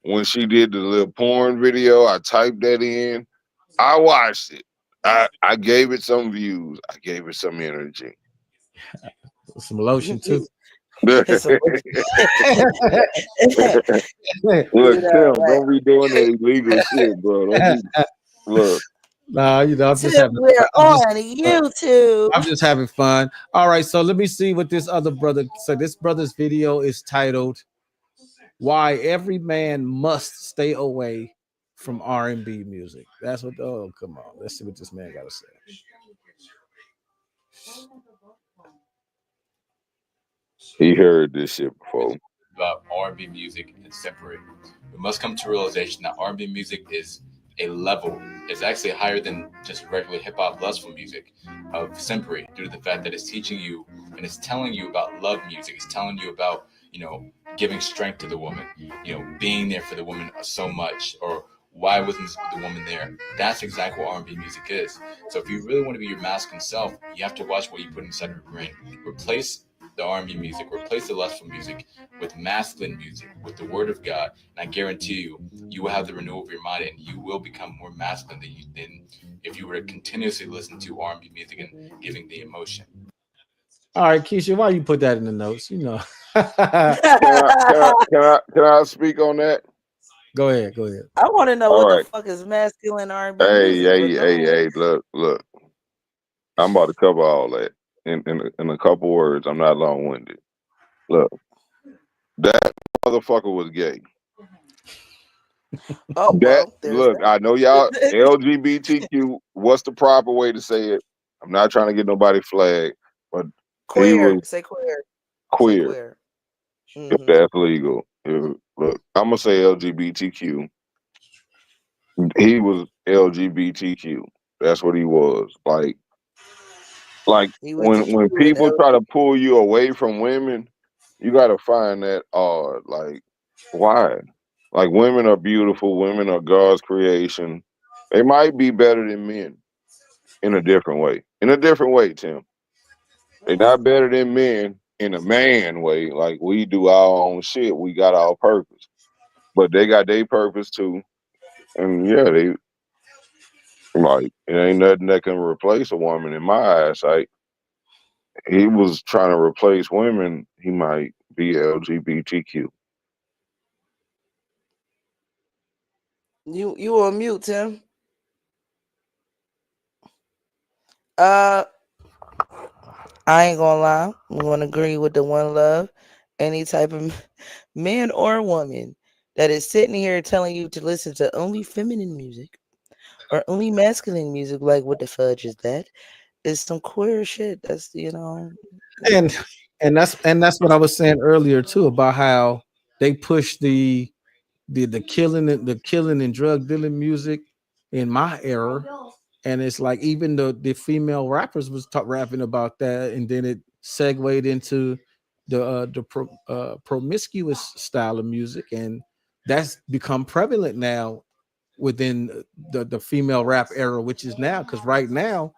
when she did the little porn video. I typed that in. I watched it. I gave it some views. I gave it some energy. Some lotion too. It's a- Look, You know, Tim, like, don't be doing that illegal shit, bro. Don't be, look. Nah, I'm just Tim, having we're fun. on YouTube. I'm just having fun. All right, so let me see what this other brother. So this brother's video is titled "Why Every Man Must Stay Away from R&B Music." That's what. Oh, come on. Let's see what this man got to say. He heard this shit before. About R&B music and separate. We must come to realization that R&B music is a level. It's actually higher than just regular hip hop lustful music of separate, due to the fact that it's teaching you and it's telling you about love music. It's telling you about, giving strength to the woman, being there for the woman so much, or why wasn't the woman there? That's exactly what R&B music is. So if you really want to be your masculine self, you have to watch what you put inside your brain. Replace the R&B music, replace the lustful music with masculine music, with the word of God, and I guarantee you, you will have the renewal of your mind, and you will become more masculine than if you were to continuously listen to R&B music and giving the emotion. All right, Keisha, why you put that in the notes? Can I speak on that? Go ahead. I want to know All what right. the fuck is masculine R&B Hey, music. hey, look. I'm about to cover all that in a couple words. I'm not long-winded. Look, that motherfucker was gay. Oh, well, look, I know y'all LGBTQ. What's the proper way to say it? I'm not trying to get nobody flagged, but queer. he was Say queer. queer. Say queer. If that's legal. Look, I'm gonna say LGBTQ. He was LGBTQ. That's what he was. Like when people try to pull you away from women, you gotta find that odd. Like, why? Like, women are beautiful. Women are God's creation. They might be better than men in a different way. In a different way, Tim. They're not better than men in a man way. Like, we do our own shit. We got our purpose. But they got their purpose too. And yeah, it ain't nothing that can replace a woman in my eyesight. He was trying to replace women. He might be LGBTQ. You on mute, Tim? I ain't gonna lie. I'm gonna agree with the one love. Any type of man or woman that is sitting here telling you to listen to only feminine music or only masculine music, like what the fudge is that? Is some queer shit. That's And that's what I was saying earlier too, about how they push the killing and drug dealing music in my era, and it's like even the female rappers was rapping about that, and then it segued into the promiscuous style of music, and that's become prevalent now within the female rap era, which is now, because right now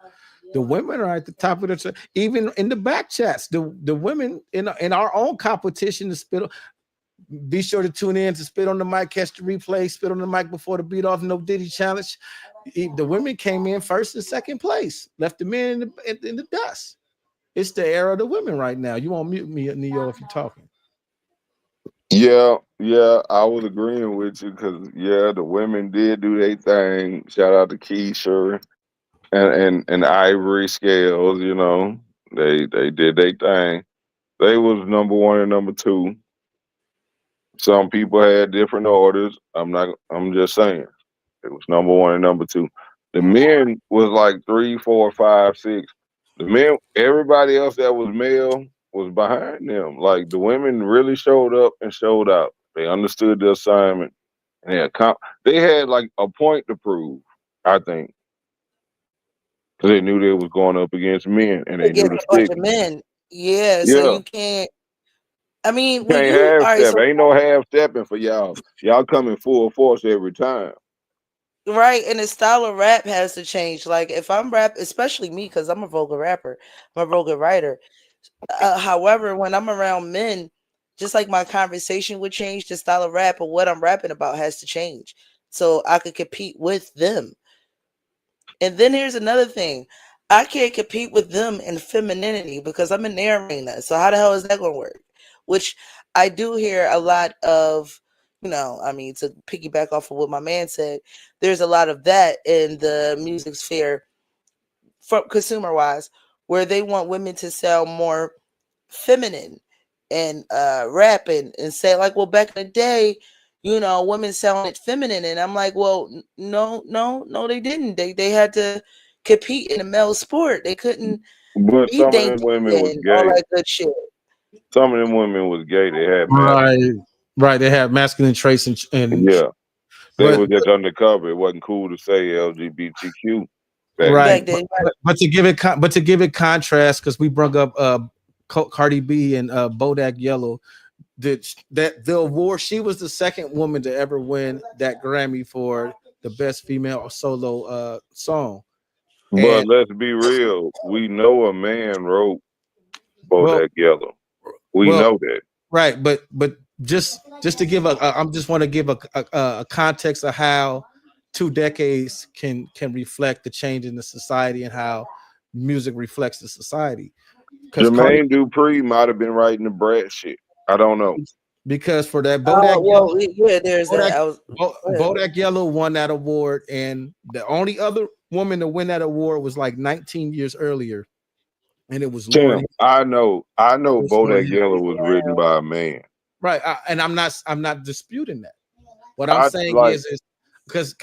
the women are at the top of the even in the back chats. The women in our own competition to spit. Be sure to tune in to Spit on the Mic, catch the replay, Spit on the Mic before the beat off, No Diddy challenge. The women came in first and second place, left the men in the dust. It's the era of the women right now. You won't mute me, Neo, if you're talking. Yeah, I was agreeing with you because the women did do their thing. Shout out to Keisha and Ivory Scales. They did their thing. They was number one and number two. Some people had different orders. I'm just saying. It was number one and number two. The men was like 3, 4, 5, 6. The men, everybody else that was male was behind them. Like, the women really showed up and showed out. They understood the assignment, and they had like a point to prove, I think, because they knew they was going up against men, and they knew against the a bunch stick. of men. Yeah, so Yeah. you can't. I mean, You when can't you all half right, step. so Ain't no half stepping for y'all. Y'all coming full force every time. right, and the style of rap has to change. Like if I'm rap, especially me, because I'm a vulgar rapper, I'm a vulgar writer. However, when I'm around men, just like my conversation would change, the style of rap or what I'm rapping about has to change, so I could compete with them. And then here's another thing. I can't compete with them in femininity because I'm in their arena. So how the hell is that going to work? which I do hear a lot of. I mean, to piggyback off of what my man said, there's a lot of that in the music sphere, from consumer wise, where they want women to sound more feminine and rapping and say like, well, back in the day, women sounded feminine, and I'm like, well, no, they didn't. They had to compete in a male sport. They couldn't But be some of them dainty women was and all gay. that good shit. Some of them women was gay. They had Right. They have masculine traits and yeah. They but- were just undercover. It wasn't cool to say LGBTQ. back right. then. But to give it contrast, because we brought up Cardi B and Bodak Yellow, the award, she was the second woman to ever win that Grammy for the best female solo song. But let's be real. We know a man wrote Bodak Yellow. We know that. Right, but just to give I just want to give a context of how 2 decades can reflect the change in the society and how music reflects the society. Jermaine Dupri might have been writing the Brad shit. I don't know. Because for that Bodak Yellow, there's that. Bodak Yellow won that award, and the only other woman to win that award was like 19 years earlier, and it was Lauren. I know Bodak Yellow was written by a man. Right, and I'm not disputing that. What I'm saying is because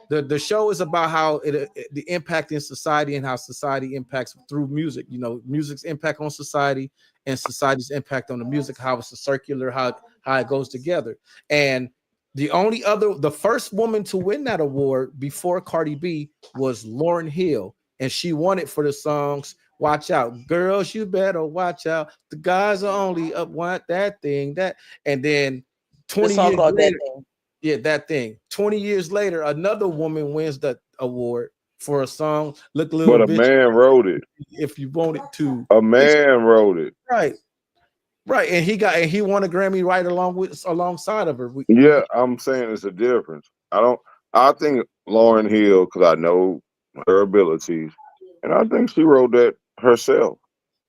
the show is about how the impact in society and how society impacts through music. Music's impact on society and society's impact on the music, how it's a circular, how it goes together. And the first woman to win that award before Cardi B was Lauryn Hill, and she won it for the songs "Watch Out, Girls, You Better Watch Out, The Guys Are Only Up, Want That Thing, That," and then 20 years later, That Thing. 20 years later, another woman wins that award for a song "Look a Little But a Bitch." man wrote it. If you want it to, a man wrote it. Right, and he won a Grammy right alongside of her. I'm saying it's a difference. I think Lauryn Hill, because I know her abilities, and I think she wrote that herself.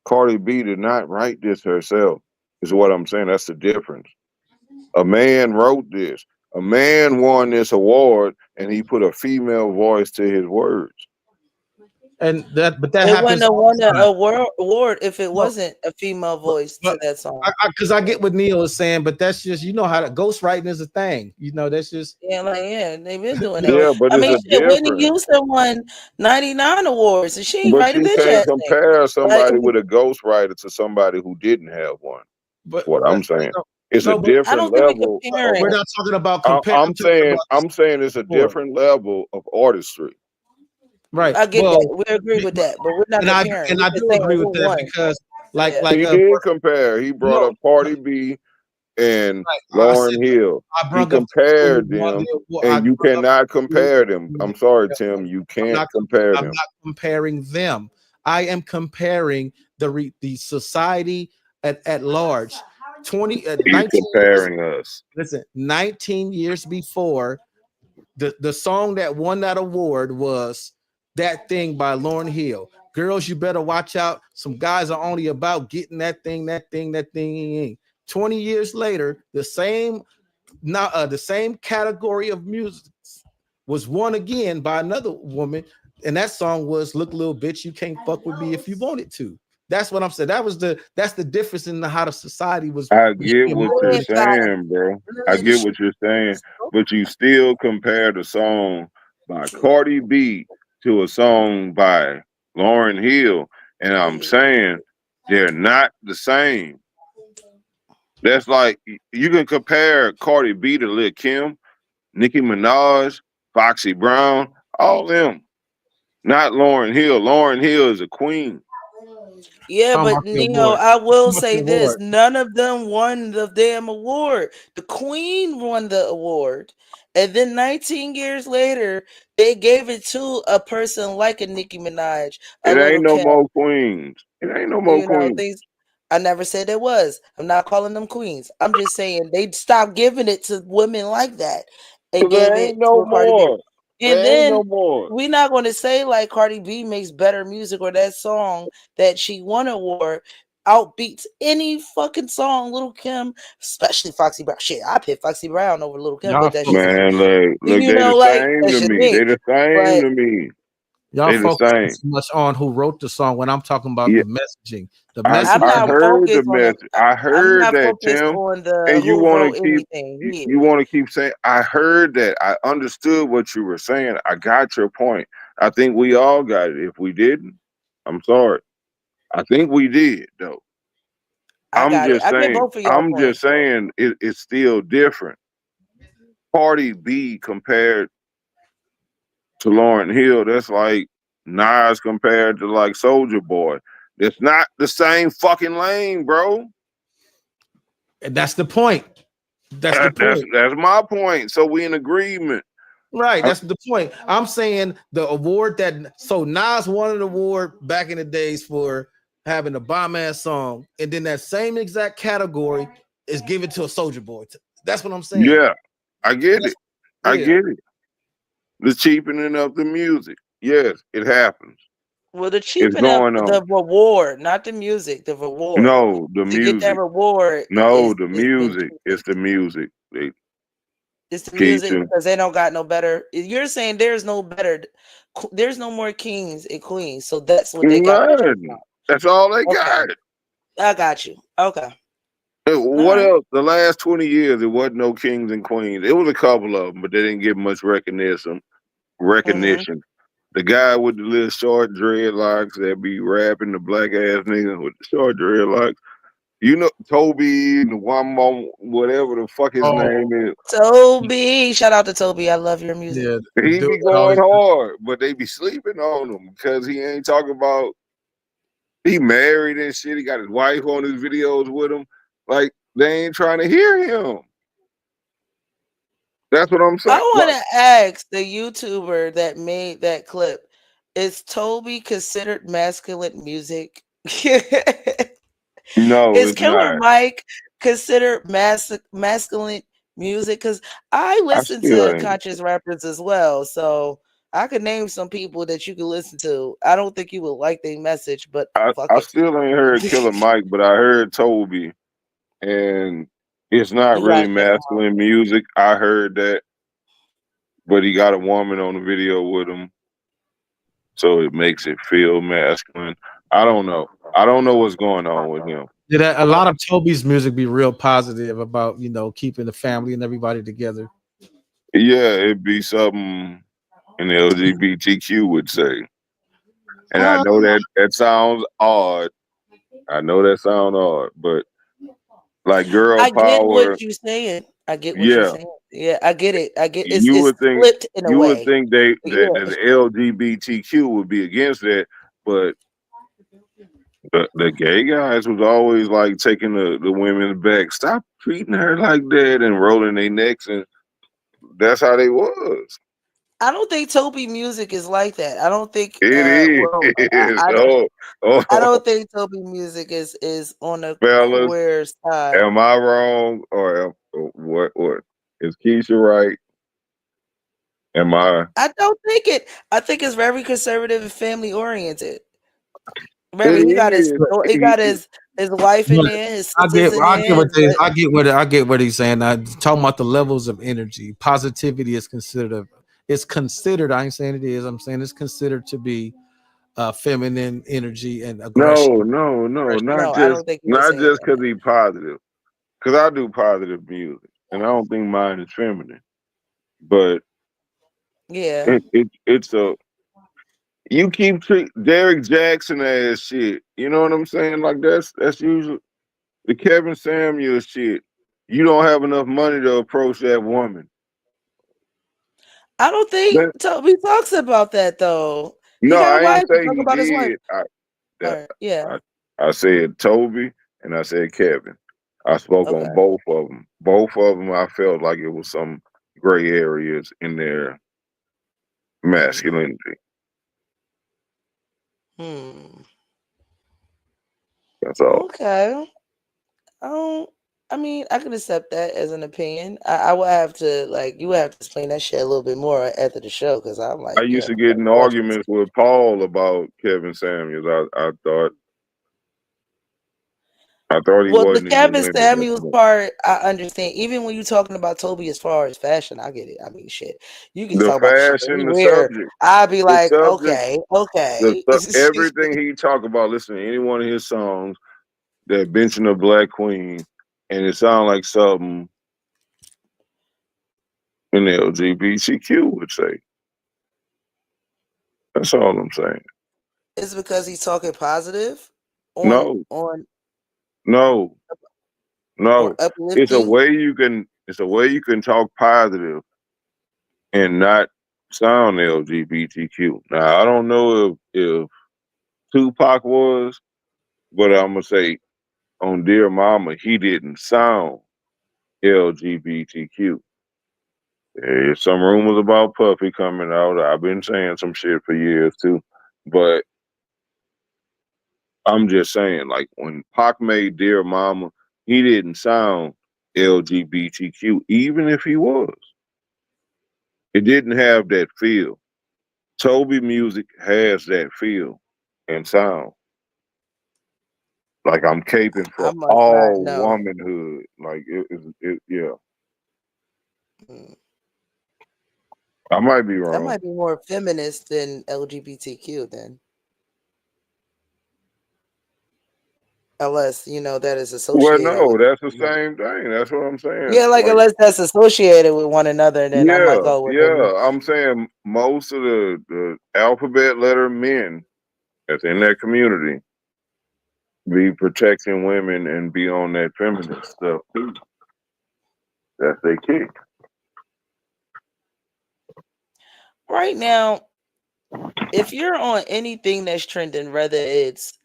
Cardi B did not write this herself, is what I'm saying. That's the difference. A man wrote this. A man won this award, and he put a female voice to his words. And that It happens. wouldn't have won an award if it wasn't a female voice to that song. Because I get what Neil is saying, but that's just how that ghostwriting is a thing. That's just they've been doing that. Yeah, but it's Whitney Houston won 99 awards, and she ain't But write a you bitch can't ass compare somebody Like- with a ghostwriter to somebody who didn't have one. But what I'm saying. It's no, a but I different don't think we're level. comparing. We're not talking about comparing. I'm saying it's a different level of artistry. Right. I get that. We agree with that, but we're not comparing. And I We're do saying agree who with that won. because He did compare. He brought up Cardi B and Lauryn Hill. He compared them, and you cannot compare them. I'm sorry, Tim. You can't compare I'm them. not comparing them. I am comparing the society at large. 19 comparing us. Listen, 19 years before, the song that won that award was "That Thing" by Lauryn Hill. Girls, you better watch out. Some guys are only about getting that thing. 20 years later, the same category of music was won again by another woman, and that song was "Look, Little Bitch, You Can't Fuck With Me If You Wanted To." That's what I'm saying. That's the difference in how the society was. I get what you're saying, bro. I get what you're saying, but you still compare the song by Cardi B to a song by Lauryn Hill, and I'm saying they're not the same. That's like you can compare Cardi B to Lil Kim, Nicki Minaj, Foxy Brown, all them. Not Lauryn Hill. Lauryn Hill is a queen. Yeah, Talking but about the Neo, award. I will Talking about say the this: award. none of them won the damn award. The Queen won the award, and then 19 years later, they gave it to a person like a Nicki Minaj. It Little ain't no Kim. more queens. It ain't no more queens. Things. I never said there was. I'm not calling them queens. I'm just saying they stopped giving it to women like that and gave There it ain't no to Cardi B. more. And There then ain't no more. we're not going to say like Cardi B makes better music or that song that she won an award. outbeats any fucking song. Little Kim, especially Foxy Brown. Shit, I pick Foxy Brown over Little Kim, Y'all but that's just Man, look, you they the know, like same that's to just me. me. They the same But to me. Y'all They the focus same. too much on who wrote the song when I'm talking about Yeah, the messaging. The I message. I'm not heard the focused on the. message. I I'm heard not that, focused Tim. on the And you who want wrote to keep anything here. you want to keep saying, I heard that. I understood what you were saying. I got your point. I think we all got it. If we didn't, I'm sorry. I think we did though. I got it. I get both of y'all I'm points. just saying it's still different. Cardi B compared to Lauryn Hill, that's like Nas compared to like Soldier Boy. That's not the same fucking lane, bro. And that's the point. That's the point. That's my point. So we in agreement. Right, that's the point. I'm saying the award that so Nas won an award back in the days for having a bomb ass song, and then that same exact category is given to a Soldier Boy. That's what I'm saying. Yeah, I get it. I yeah. get it. The cheapening of the music. Yes, it happens. Well, the It's cheaping up going the on. reward, not the music, the reward. No, the To get that music. reward No, is the been music. It's the music. They it's the keep music to. because they don't got no better. You're saying there's no better, there's no more kings and queens, so that's what they got. None. That's all they Okay, got. I got you. Okay, What right. else? The last 20 years, there wasn't no kings and queens. It was a couple of them, but they didn't get much recognition. The guy with the little short dreadlocks that be rapping, the black ass nigga with the short dreadlocks. You know, Toby, the one more, whatever the fuck his name is. Toby, shout out to Toby. I love your music. Yeah, He be going hard, but they be sleeping on him because he ain't talking about he married and shit. He got his wife on his videos with him. Like they ain't trying to hear him. That's what I'm saying. I want to ask the YouTuber that made that clip: is Toby considered masculine music? No, Is it's Killer not. Mike considered masculine music? Because I listen still to ain't. conscious rappers as well, so I could name some people that you could listen to. I don't think you would like their message, but fuck I it. still ain't heard Killer Mike, but I heard Toby, and it's not You really gotta check 'em out. masculine music. I heard that, but he got a woman on the video with him, so it makes it feel masculine. I don't know. I don't know what's going on with him. Yeah, a lot of Toby's music be real positive about keeping the family and everybody together. Yeah, it'd be something an LGBTQ would say. And I know that sounds odd. I know that sounds odd, but like girl I get power, what you're saying. I get what you're yeah. saying. Yeah, I get it. I get it's You would think flipped in a way. that Yeah. the LGBTQ would be against that, but the gay guys was always like taking the women back. Stop treating her like that and rolling their necks, and that's how they was. I don't think Toby music is like that. I don't think It is. well, It is. I don't think Toby music is on the Fellas, queer side. am I wrong or what? Is Keisha right? Am I? I don't think it. I think it's very conservative and family oriented. Remember, he got his wife in there, his sisters in there. I get what he's saying. Talking about the levels of energy. Positivity is considered. It's considered. I ain't saying it is. I'm saying it's considered to be feminine energy and aggression. No, not I don't think he was saying just because he's positive. Because I do positive music, and I don't think mine is feminine. But yeah, it's a you keep treat Derek Jackson ass shit. You know what I'm saying? Like that's usually the Kevin Samuels shit. You don't have enough money to approach that woman. I don't think Toby talks about that though. No, he got a I wife. ain't say Talk he about his wife. did. Yeah. I said Toby and I said Kevin. I spoke on both of them. Both of them, I felt like it was some gray areas in their masculinity. That's all. Okay. I mean, I can accept that as an opinion. I would have to you would have to explain that shit a little bit more after the show because I'm like, I used to get in arguments with Paul about Kevin Samuels. I thought I thought he Well, the wasn't into Kevin women. Samuels part, I understand. Even when you're talking about Toby as far as fashion, I get it. I mean, shit, you can The talk about the shit that fashion, he the wear. subject, I'd be the like, subject, okay, okay. everything he talk about. Listen to any one of his songs that mention a black queen, and it sounds like something an LGBTQ would say. That's all I'm saying. It's because he's talking positive No, on no, no. It's a uplifting. way you can. It's a way you can talk positive and not sound LGBTQ. Now I don't know if Tupac was, but I'm gonna say on Dear Mama he didn't sound LGBTQ. There's some rumors about Puffy coming out. I've been saying some shit for years too, but I'm just saying, like when Pac made Dear Mama, he didn't sound LGBTQ, even if he was. It didn't have that feel. Toby music has that feel and sound. Like I'm caping I for must not all know. womanhood. Like yeah. I might be That wrong. might be more feminist than LGBTQ then. Unless, that is Well, associated no, with that's the same thing. That's what I'm saying. yeah, like Like, unless that's associated with one another, then I'm like, yeah, oh, well, then yeah. I'm saying most of the alphabet letter men that's in that community be protecting women and be on that feminist stuff too. That's their kick. right now, if you're on anything that's trending, whether it's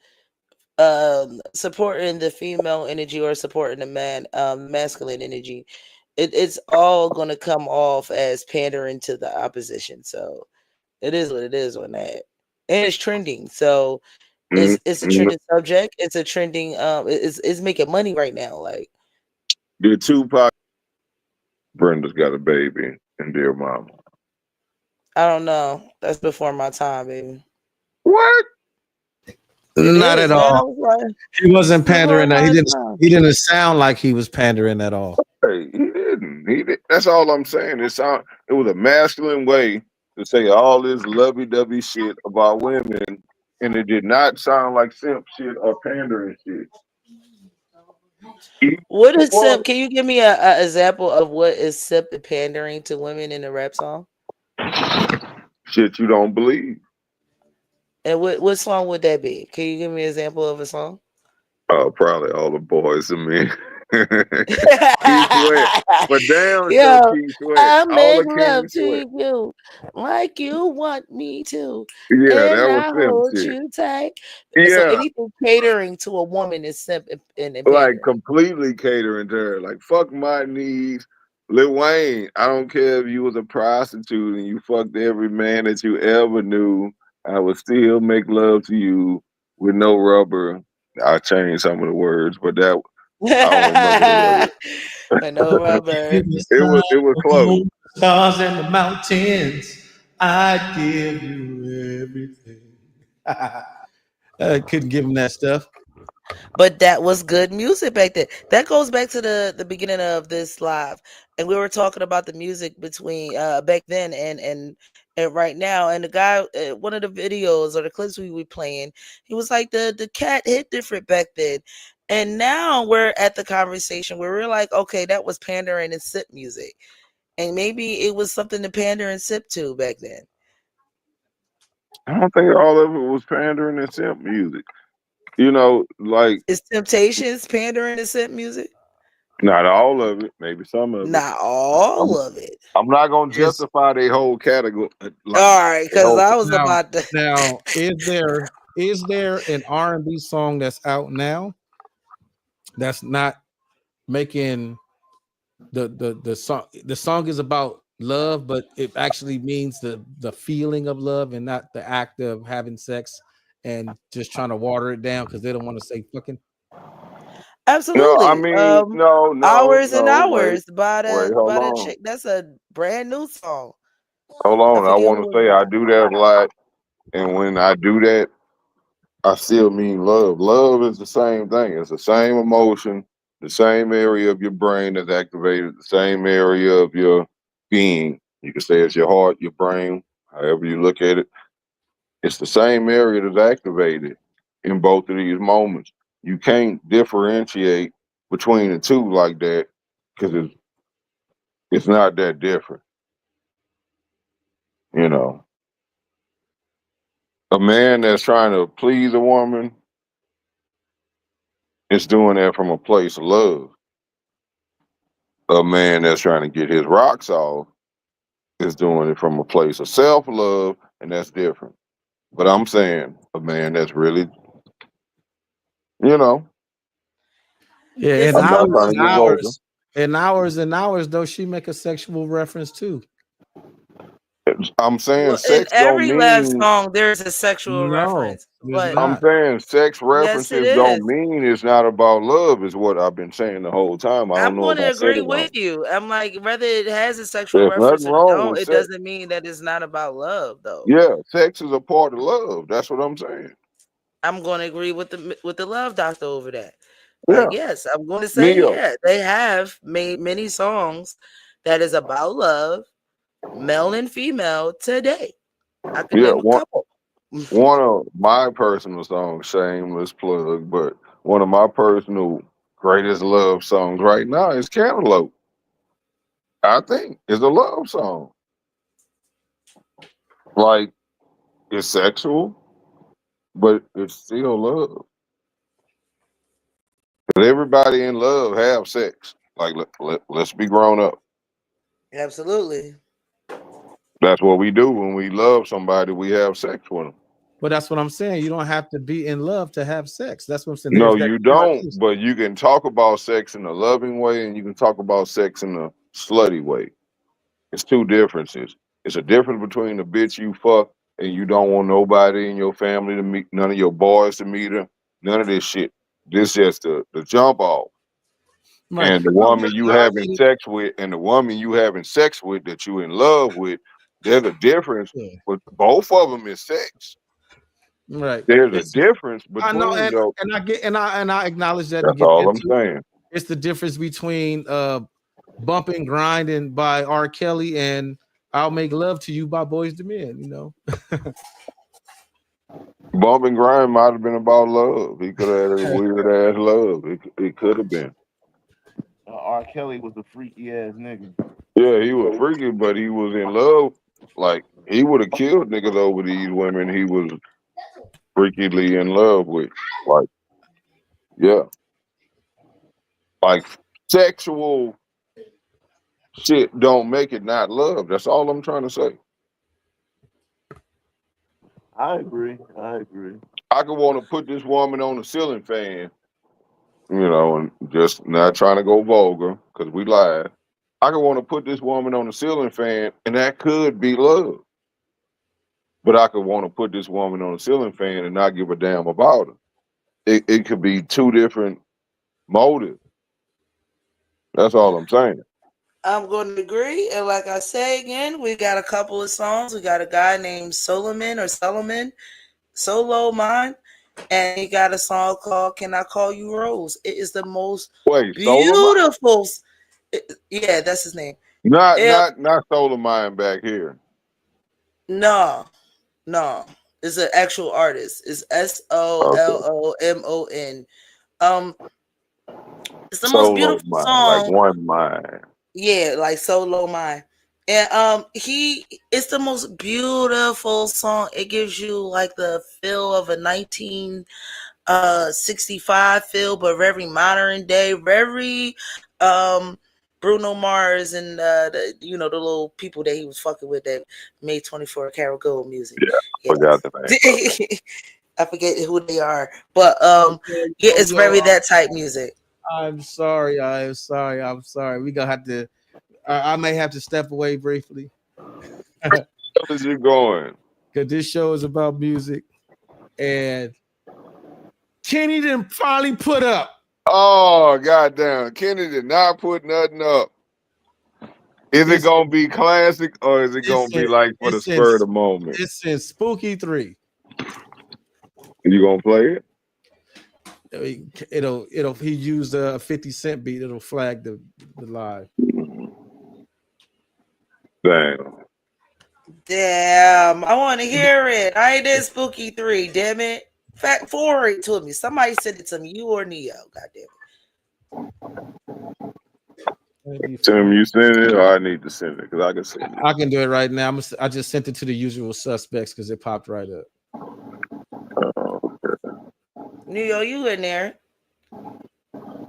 supporting the female energy or supporting the masculine energy, it's all gonna come off as pandering to the opposition. So it is what it is on that. And it's trending. So it's a trending subject. It's a trending it's making money right now. Like Did Tupac Brenda's got a baby and Dear Mama. I don't know. That's before my time, baby. What? It Not is, at man. I all. was like, He wasn't before pandering. my He didn't. time. He didn't sound like he was pandering at all. Hey, he didn't. He did. That's all I'm saying. It was a masculine way to say all this lovey-dovey shit about women, and it did not sound like simp shit or pandering shit. What is simp? Can you give me a example of what is simp and pandering to women in a rap song? Shit you don't believe. And what song would that be? Can you give me an example of a song? Probably all the boys and me. Keith Sweat. But damn Yo, sure Keith Sweat. I All make the love King to Sweat. you like you want me to. Yeah, And that was I simp hold shit. you tight. So Yeah. anything catering to a woman is simp and Like pandering. completely catering to her. Like fuck my needs. Lil Wayne, I don't care if you was a prostitute and you fucked every man that you ever knew, I would still make love to you with no rubber. I changed some of the words, but that I don't remember the With no rubber. it was close. Stars in the mountains, I give you everything. I couldn't give him that stuff. But that was good music back then. That goes back to the beginning of this live, and we were talking about the music between back then and right now. And the guy, one of the videos or the clips we were playing, he was like the cat hit different back then, and now we're at the conversation where we're like, okay, that was pandering and sip music, and maybe it was something to pander and sip to back then. I don't think all of it was pandering and simp music. You know, like Is Temptations pandering and sip music? not all of it, maybe some of it. Not all of it. I'm not gonna justify their whole category. All right, because I was about to. Now, is there an R&B song that's out now that's not making the song? The song is about love, but it actually means the feeling of love and not the act of having sex and just trying to water it down because they don't want to say fucking. Absolutely. No, I mean, no, Hours and wait, Hours by wait, the hold by the on. chick. That's a brand new song. Hold on. I forget want who to it say is. I do that a lot, and when I do that, I still mean love. Love is the same thing. It's the same emotion, the same area of your brain that's activated, the same area of your being. You can say it's your heart, your brain, however you look at it. It's the same area that's activated in both of these moments. You can't differentiate between the two like that because it's not that different. You know, a man that's trying to please a woman is doing that from a place of love. A man that's trying to get his rocks off is doing it from a place of self-love, and that's different. But I'm saying a man that's really, you know, Yeah, It's and I'm not trying hours to and get vulgar. hours and hours and hours though she make a sexual reference too. I'm saying well, in sex don't every love mean. song, there's a sexual No, reference, it's but I'm not. saying sex yes, it references don't is. mean it's not about love. Is what I've been saying the whole time. I don't I'm know going if to I said agree it wrong. with you. I'm like, whether it has a sexual There's reference nothing or wrong don't, with it sex. doesn't mean that it's not about love, though. Yeah, sex is a part of love. That's what I'm saying. I'm going to agree with the love doctor over that. Yeah, Like, yes, I'm going to say, Neo. yeah, they have made many songs that is about love, male and female today. I can Yeah, name a couple. one of my personal songs, shameless plug, but one of my personal greatest love songs right now is Cantaloupe. I think it's a love song. Like it's sexual, but it's still love. 'Cause everybody in love have sex. Like let's be grown up. Absolutely. That's what we do when we love somebody. We have sex with them. But that's what I'm saying. You don't have to be in love to have sex. That's what I'm saying. No, There's that you don't. conversation. But you can talk about sex in a loving way, and you can talk about sex in a slutty way. It's two differences. It's a difference between the bitch you fuck and you don't want nobody in your family to meet, none of your boys to meet her, none of this shit. This just the jump off. Right. And the No, woman you I having get it. sex with, and the woman you having sex with that you in love with, there's a difference. Yeah. But both of them is sex. Right. There's a It's difference I know, between those. and I get and I acknowledge that and That's get all that I'm too. saying. It's the difference between bumping grinding by R. Kelly and I'll Make Love to You by Boyz II Men, you know. Bump and grind might have been about love. He could have had a weird ass love. It could have been. R. Kelly was a freaky ass nigga. Yeah, he was freaky, but he was in love. Like he would have killed niggas over these women he was freakily in love with. Like, yeah. Like sexual shit don't make it not love. That's all I'm trying to say. I agree. I could want to put this woman on a ceiling fan, you know, and just not trying to go vulgar because we lied. I could want to put this woman on a ceiling fan, and that could be love. But I could want to put this woman on a ceiling fan and not give a damn about her. It could be two different motives. That's all I'm saying. I'm going to agree. And like I say again, we got a couple of songs. We got a guy named Solomon, Solo Mine, and he got a song called Can I Call You Rose? It is the most beautiful. Yeah, that's his name. Not Solar Mind back here. No. It's an actual artist. It's SOLOMON. It's the most beautiful mind, song. like one mind. Yeah, like Solo Mine. And it's the most beautiful song. It gives you like the feel of a 1965 feel, but very modern day, very Bruno Mars and the little people that he was fucking with that made 24 Karat Gold music. Yeah, I forgot the name. I forget who they are, but yeah, it's very that type music. I'm sorry. We gonna have to. I may have to step away briefly. Where is you going? Because this show is about music, and Kenny didn't finally put up. Oh goddamn! Kenny did not put nothing up. Is it gonna be classic or is it gonna be like for the spur of the moment? It's in Spooky 3. You gonna play it? It'll he used a 50 Cent beat, it'll flag the live. Damn. I want to hear it. I did Spooky 3, damn it. Forward it to me. Somebody send it to me. You or Neo. God damn it. Tim, you send it or I need to send it? Because I can send it. I can do it right now. I just sent it to the usual suspects because it popped right up. Neo, you in there?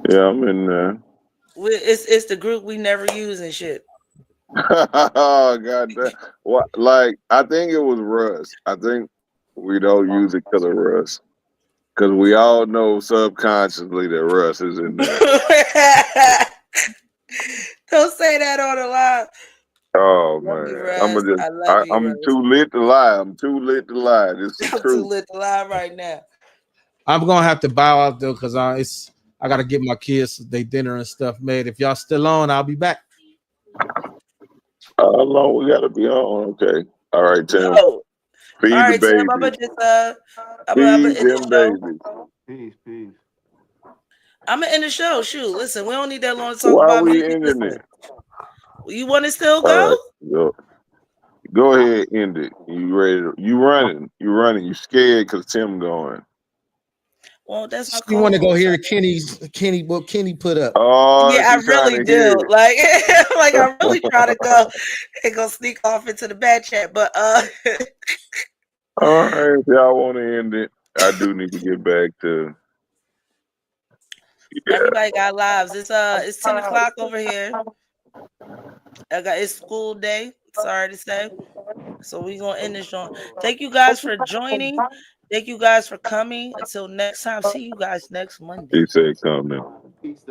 Yeah, I'm in there. It's the group we never use and shit. Oh god damn. What, like, I think it was Russ. I think we don't use it because of Russ. Because we all know subconsciously that Russ is in there. Don't say that on the live. Oh man. I'm too lit to lie. I'm too lit to lie. This is I'm true. too lit to lie right now. I'm gonna have to bow out though because I gotta get my kids their dinner and stuff made. If y'all still on, I'll be back. How long we gotta be on? Okay. All right, Tim. No. Feed All right, the baby. Tim, I'm gonna just Feed them babies. Peace. I'm gonna end the show. Shoot, listen, we don't need that long to talk Why about we music. ending Listen. it? You want to still All go? right, go ahead, end it. You ready? You running? You scared because Tim going? Well, that's my You want to go co-host. hear what Kenny put up? Oh, Yeah, I she trying really to hear do. it. Like I'm really trying to go and go sneak off into the bad chat. But All right, if y'all want to end it, I do need to get back to. Yeah. everybody got lives. It's 10 o'clock over here. It's school day. Sorry to say. So we're gonna end this joint. Thank you guys for joining. Thank you guys for coming. Until next time. See you guys next Monday. He said, "Come now." Peace,